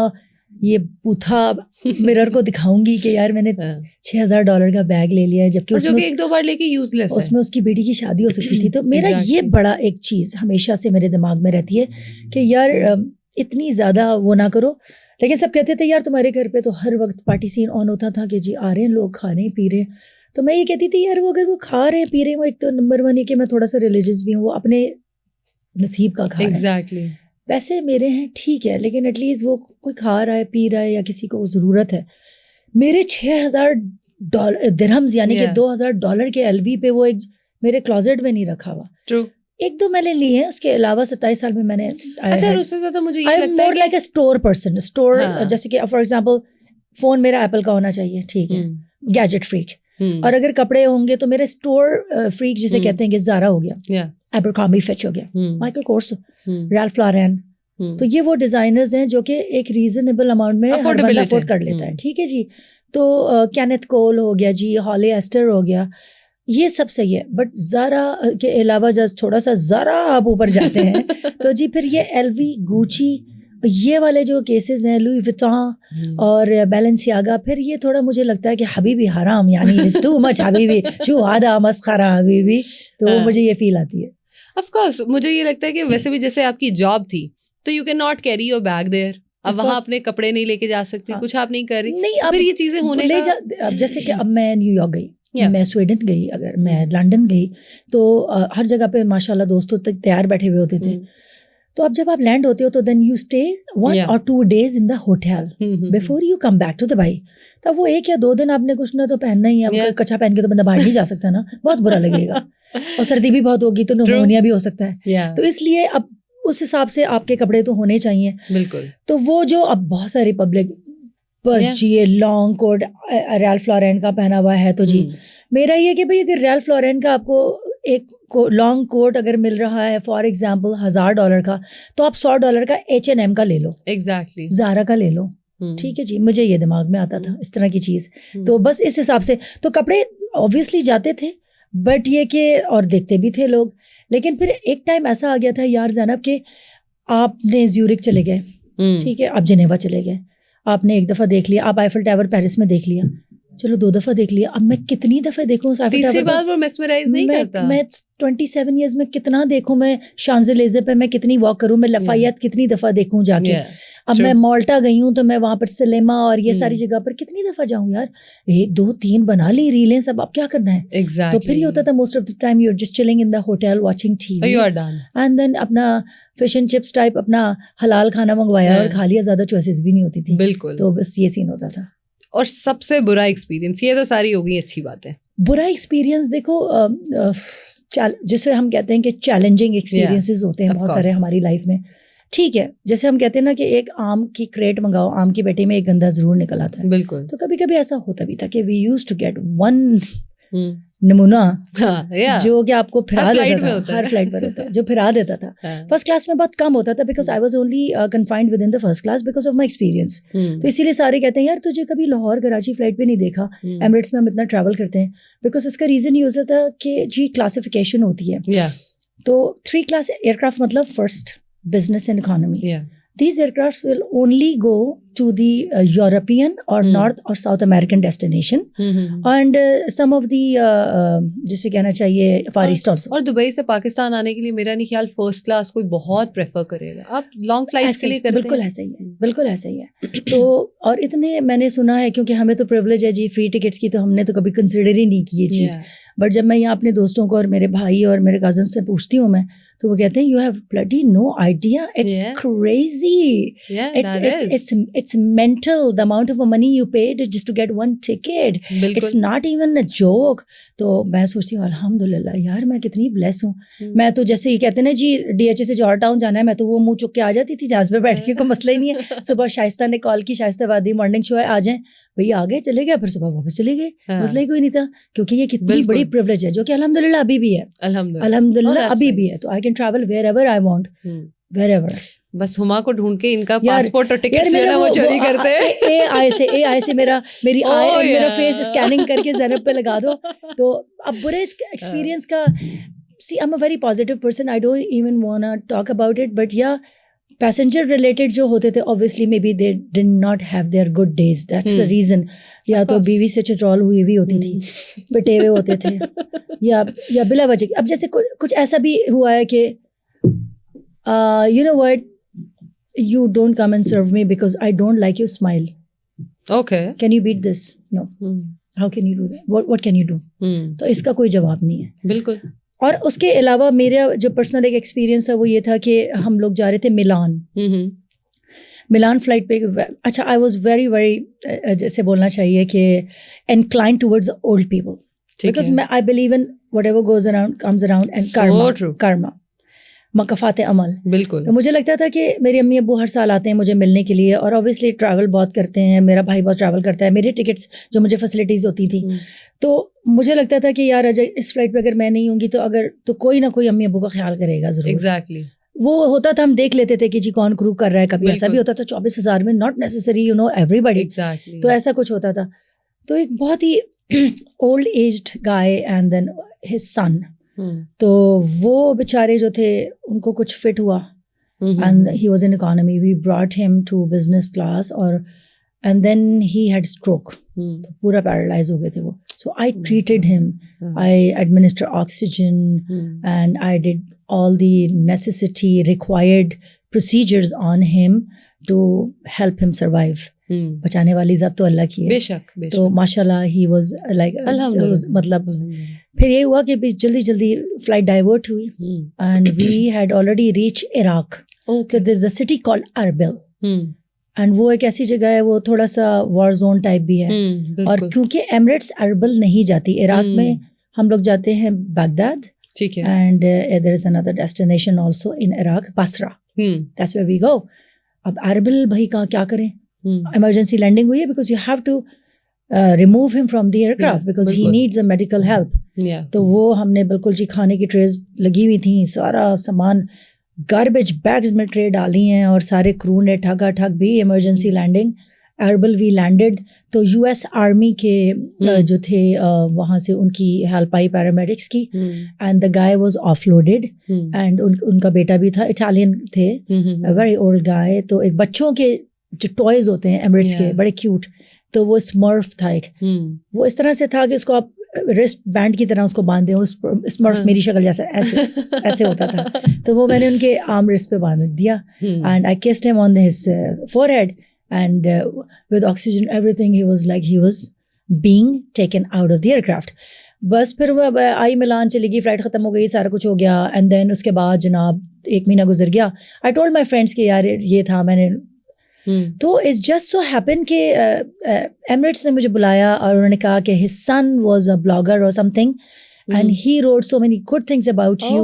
یہ بوتھا مرر کو دکھاؤں گی کہ یار میں نے $6,000 کا بیگ لے لیا ہے, جبکہ اس میں 1-2 بار لے کے یوز لیس, اس میں اس کی بیٹی کی شادی ہو سکتی تھی. تو میرا یہ بڑا ایک چیز ہمیشہ سے میرے دماغ میں رہتی ہے کہ یار اتنی زیادہ وہ نہ کرو. لیکن سب کہتے تھے یار تمہارے گھر پہ تو ہر وقت پارٹی سین آن ہوتا تھا کہ جی آ رہے ہیں لوگ, کھا رہے ہیں پی رہے ہیں. تو میں یہ کہتی تھی یار وہ اگر وہ کھا رہے ہیں پی رہے ہیں, وہ ایک تو نمبر 1 ہے کہ میں تھوڑا سا ریلیجیس بھی ہوں, وہ اپنے نصیب کا کھا رہے ہیں. ایگزیکٹلی. پیسے میرے ہیں ٹھیک ہے, لیکن ایٹ لیسٹ وہ کوئی کھا رہا ہے پی رہا ہے یا کسی کو ضرورت ہے. میرے $6,000 درہمز یعنی کہ $2,000 کے ایل وی پہ وہ ایک میرے کلازٹ میں نہیں رکھا ہوا. ٹرو. 1-2 میں نے لیے ہیں, اس کے علاوہ 27 سال میں نے. اچھا, اس سے زیادہ مجھے یہ لگتا ہے more like a store person. Store جیسے کہ فار ایگزامپل فون میرا ایپل کا ہونا چاہیے, ٹھیک ہے, گیجٹ فریک. اور اگر کپڑے ہوں گے تو میرے اسٹور فریک جسے کہتے ہیں کہ زارا ہو گیا, ایبرکرامبی فچ ہو گیا, مائیکل کورس, ریلف لارین. تو یہ وہ ڈیزائنرز ہیں جو کہ ایک ریزنیبل اماؤنٹ میں ہر بندہ افورڈ کر لیتا ہے, ٹھیک ہے جی. تو کینتھ کول ہو گیا جی, ہالی ایسٹر ہو گیا, یہ سب صحیح ہے. بٹ زارا کے علاوہ جب تھوڑا سا ذرا آپ اوپر جاتے ہیں تو جی پھر یہ ایل وی, گوچی, یہ والے جو کیسز ہیں, لوئی وٹان اور بیلنسیاگا, پھر یہ تھوڑا مجھے لگتا ہے کہ حبیبی حرام, یعنی اٹس ٹو مچ حبیبی, جو آدھا مسخرہ حبیبی. تو مجھے یہ فیل آتی ہے. آف کورس مجھے یہ لگتا ہے کہ ویسے بھی جیسے آپ کی جاب تھی تو you can not carry your bag there. اب وہاں اپنے کپڑے نہیں لے کے جا سکتی, کچھ آپ نہیں کر رہی, نہیں پھر یہ چیزیں ہونے کا. جیسے کہ اب میں نیو یارک گئی, میں سویڈن گئی, اگر میں لنڈن گئی, تو ہر جگہ پہ ماشاء اللہ دوستوں تک تیار بیٹھے ہوئے ہوتے تھے. تو اب جب آپ لینڈ ہوتے ہو تو then you stay 1 or 2 days in the hotel before you come back to Dubai. تب وہ 1 یا 2 دن آپ نے کچھ نہ تو پہننا ہی ہے, کچھا پہن کے تو بندہ باہر نہیں جا سکتا نا, بہت برا لگے گا, اور سردی بھی بہت ہوگی تو نمونیا بھی ہو سکتا ہے. تو اس لیے اب اس حساب سے آپ کے کپڑے تو ہونے چاہیے. بالکل. تو وہ جو اب بہت ساری پبلک بس جی یہ لانگ کوٹ ریلف لارین کا پہنا ہوا ہے, تو جی میرا یہ کہ بھائی اگر ریلف لارین کا آپ کو ایک لانگ کوٹ اگر مل رہا ہے فار ایگزامپل $1,000 کا, تو آپ $100 کا H&M کا لے لو, ایگزیکٹلی, زارا کا لے لو, ٹھیک ہے جی. مجھے یہ دماغ میں آتا تھا اس طرح کی چیز. تو بس اس حساب سے تو کپڑے اوبویسلی جاتے تھے, بٹ یہ کہ اور دیکھتے بھی تھے لوگ. لیکن پھر ایک ٹائم ایسا آ گیا تھا یار زینب کہ آپ نے زیورک چلے گئے, ٹھیک ہے, آپ جنیوا چلے گئے, آپ نے 1 دفعہ دیکھ لیا, آپ آئیفل ٹاور پیرس میں دیکھ لیا, چلو 2 دفعہ دیکھ لیا, اب میں کتنی دفعہ دیکھوں تیسری بار وہ میسمرائز نہیں کرتا. میں 27 ایئرز میں کتنا دیکھوں, میں شانزلیزے پہ میں کتنی واک کروں, میں لفایت کتنی دفعہ دیکھوں جا کے. اب میں مالٹا گئی ہوں تو میں وہاں پر سلیما اور یہ ساری جگہ پر کتنی دفعہ جاؤں یار, 1 2 3 بنا لی ریلیں سب, اب کیا کرنا ہے. تو پھر یہ ہوتا تھا most of the time you are just chilling in the hotel watching T V and then اپنا فش اینڈ چپس ٹائپ اپنا حلال کھانا منگوایا اور کھا لیا, زیادہ چوائسیز بھی نہیں ہوتی تھی. بالکل. تو بس یہ سین ہوتا تھا. اور سب سے برا ایکسپیرینس, یہ تو ساری ہو گئی اچھی باتیں. برا ایکسپیرینس دیکھو جسے ہم کہتے ہیں کہ چیلنجنگ ایکسپیرینسز ہوتے ہیں بہت سارے ہماری لائف میں. ٹھیک ہے, جیسے ہم کہتے ہیں نا کہ ایک آم کی کریٹ منگاؤ, آم کی بیٹی میں ایک گندا ضرور نکل آتا ہے. بالکل. تو کبھی کبھی ایسا ہوتا بھی تھا کہ we use to get one نمونہ جو کہ آپ کو پھرا دیتا تھا, ہر فلائٹ پر ہوتا ہے, جو پھرا دیتا تھا. فرسٹ کلاس میں بہت کم ہوتا تھا because I was only confined with in the first class because of my experience. تو اسی لیے سارے کہتے ہیں یار تجھے کبھی لاہور کراچی فلائٹ پہ نہیں دیکھا, ایمریٹس میں ہم اتنا ٹریول کرتے ہیں. بیکاز اس کا ریزن یہ ہوتا تھا کہ جی کلاسیفیکیشن ہوتی ہے. تو 3 class ایئر کرافٹ مطلب first, business and economy. These aircrafts will only go to the European or North or South American destination and some of the جسے کہنا چاہیے Far East also. اور دبئی سے پاکستان آنے کے لیے میرا نہیں خیال فرسٹ کلاس کوئی بہت پریفر کرے گا. آپ لانگ فلائٹس کے لیے کرتے ہیں؟ بالکل ایسا ہی ہے, بالکل ایسا ہی ہے. تو اور اتنے میں نے سنا ہے کیونکہ ہمیں تو پریولیج ہے جی فری ٹکٹس کی, تو ہم نے تو کبھی کنسیڈر ہی نہیں کی یہ چیز. بٹ جب میں یہاں اپنے دوستوں کو اور میرے بھائی اور میرے کزن سے پوچھتی ہوں میں, تو وہ کہتے ہیں you have bloody no idea, it's crazy, it's mental the amount of money you paid just to get one ticket, it's not even a joke. تو میں سوچتی ہوں الحمد للہ یار میں کتنی بلیس ہوں. میں تو جیسے یہ کہتے ہیں نا جی ڈی ایچ اے سے جوہر ٹاؤن جانا ہے, میں تو وہ منہ چک کے آ جاتی تھی جہاز پہ بیٹھ کے, کوئی مسئلہ ہی نہیں ہے. صبح شائستہ نے کال کی, شائستہ وادی مارننگ شو ہے آ جائیں, بھائی آگے چلے گئے, پھر صبح واپس چلے گئے, مسئلہ ہی کوئی نہیں تھا. کیونکہ یہ کتنی بڑی پریولیج ہے جو کہ الحمد للہ ابھی بھی ہے, الحمد للہ ابھی بھی ہے. تو I can travel where ever I want, where ever. بس ہما کو ڈھونڈ کے ان کا پاسپورٹ اور ٹکٹ جو ہے نا وہ چوری کرتے ہیں. اے آئی سے میرا فیس اسکیننگ کر کے زینب پہ لگا دو. تو اب برے ایکسپیرینس کا see I am a very positive person, I don't even want talk about it. But yeah passenger related جو ہوتے تھے obviously maybe they did not have their good days, that's the reason. یا تو بیوی سے چترول ہوئی ہوئی ہوتی تھی, پٹے ہوئے ہوتے تھے, یا بلا وجہ. اب جیسے کچھ ایسا بھی ہوا ہے کہ you know what, you don't come and serve me because I don't like your smile. Okay. Can you beat this? No. How can you do that? What can you do? تو اس کا کوئی جواب نہیں ہے. بالکل. اور اس کے علاوہ میرا جو پرسنل ایک ایکسپیرینس ہے وہ یہ تھا کہ ہم لوگ جا رہے تھے ملان فلائٹ پہ. اچھا آئی واز ویری ویری جیسے بولنا چاہیے کہ inclined towards old people because I believe in whatever goes around comes around and karma مکافات عمل. بالکل. تو مجھے لگتا تھا کہ میرے امی ابو ہر سال آتے ہیں مجھے ملنے کے لیے, اور اوبیسلی ٹریول بہت کرتے ہیں, میرا بھائی بہت ٹریول کرتا ہے, میری ٹکٹس جو مجھے فیسلٹیز ہوتی تھیں. تو مجھے لگتا تھا کہ یار اجے اس فلائٹ پہ اگر میں نہیں ہوں گی تو کوئی نہ کوئی امی ابو کا خیال کرے گا ضرور. ایگزیکٹلی. وہ ہوتا تھا, ہم دیکھ لیتے تھے کہ جی کون کرو کر رہا ہے. کبھی ایسا بھی ہوتا تھا 24,000 میں, not necessary you know everybody. تو ایسا کچھ ہوتا تھا. تو ایک بہت ہی old aged guy and then his son, تو وہ بیچارے جو تھے ان کو کچھ فٹ ہوا and he was in economy. We brought him to business class اور and then he had stroke, پورا پیرالائز ہو گئے تھے وہ. So I treated him, I administer oxygen and I did all the necessity required procedures on him to help him survive. بچانے والی ذات تو اللہ کی ہے. بے شک. تو ماشاء اللہ he was like مطلب پھر یہ ہوا کہ جلدی جلدی فلائٹ ڈائیورٹ ہوئی and we had already reached Iraq. So there's a city called Erbil. And وہ ایک ایسی جگہ ہے, وہ تھوڑا سا وار زون ٹائپ بھی ہے. اور کیونکہ ایمریٹس اربل نہیں جاتی, عراق میں ہم لوگ جاتے ہیں بغداد. ٹھیک ہے. And there is another destination also in Iraq, Basra. That's where we go. اب اربل بھائی کہاں کیا کریں, ایمرجنسی لینڈنگ ہوئی ہے because you have to remove him from the aircraft because he needs a medical help. تو وہ ہم نے بالکل جی کھانے کی ٹریز لگی ہوئی تھیں, سارا سامان گاربیج بیگز میں ٹرے ڈالی ہیں, اور سارے کرو نے ٹھگا ٹھگ بھی emergency landing. Erbil we landed, تو یو ایس آرمی کے جو تھے وہاں سے ان کی ہیلپ آئی پیرامیڈکس کی, and the guy was offloaded, and ان کا بیٹا بھی تھا, اٹالین تھے, ویری اولڈ گائے. تو ایک بچوں کے جو ٹوائز ہوتے ہیں ایمریٹس کے بڑے کیوٹ, تو وہ اسمرف تھا ایک, وہ اس طرح سے تھا کہ اس کو آپ رسٹ بینڈ کی طرح اس کو باندھے, اسمرف میری شکل جیسا ایسے ہوتا تھا. تو وہ میں نے ان کے آرم رسٹ پہ باندھ دیا, and I kissed him on his forehead. And with oxygen, everything, he was being taken out of the aircraft. بس پھر وہ آئی ملان چلی گئی, فلائٹ ختم ہو گئی, سارا کچھ ہو گیا. اینڈ دین اس کے بعد جناب 1 مہینہ گزر گیا. آئی ٹولڈ مائی فرینڈس کہ یار یہ تھا, میں نے تو اٹس جسٹ سو ہیپن کہ ایمریٹس نے مجھے بلایا اور انہوں نے کہا کہ his son was a blogger اور something, and he wrote so many good things about you.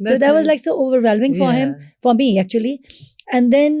So that was like so overwhelming for him, for me actually. And then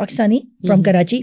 Pakistani from Karachi.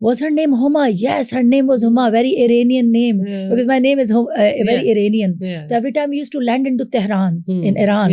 was her name Huma? Yes, her name was Huma, very Iranian name, because my name is very Iranian. So every time we used to land into Tehran in Iran.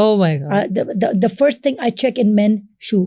Oh my God. The first thing I check in men shoe.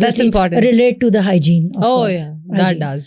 That's important. relate to the hygiene. Oh yeah, that does.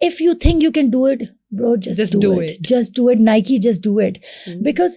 If you think you can do it, bro, just do it. Just do it. Nike, just do it. Because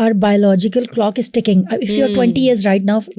our biological clock is ticking. If you're 20 years right now,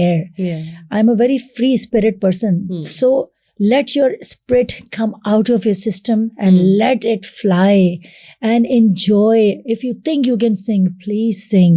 air. I'm a very free spirit person. So let your spirit come out of your system and let it fly and enjoy. If you think you can sing, please sing.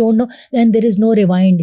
don't know and there is no rewind.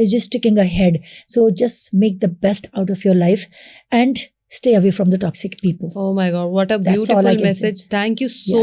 It's just sticking ahead. So just make the best out of your life and stay away from the toxic people. Oh my God, what a beautiful message. Thank you so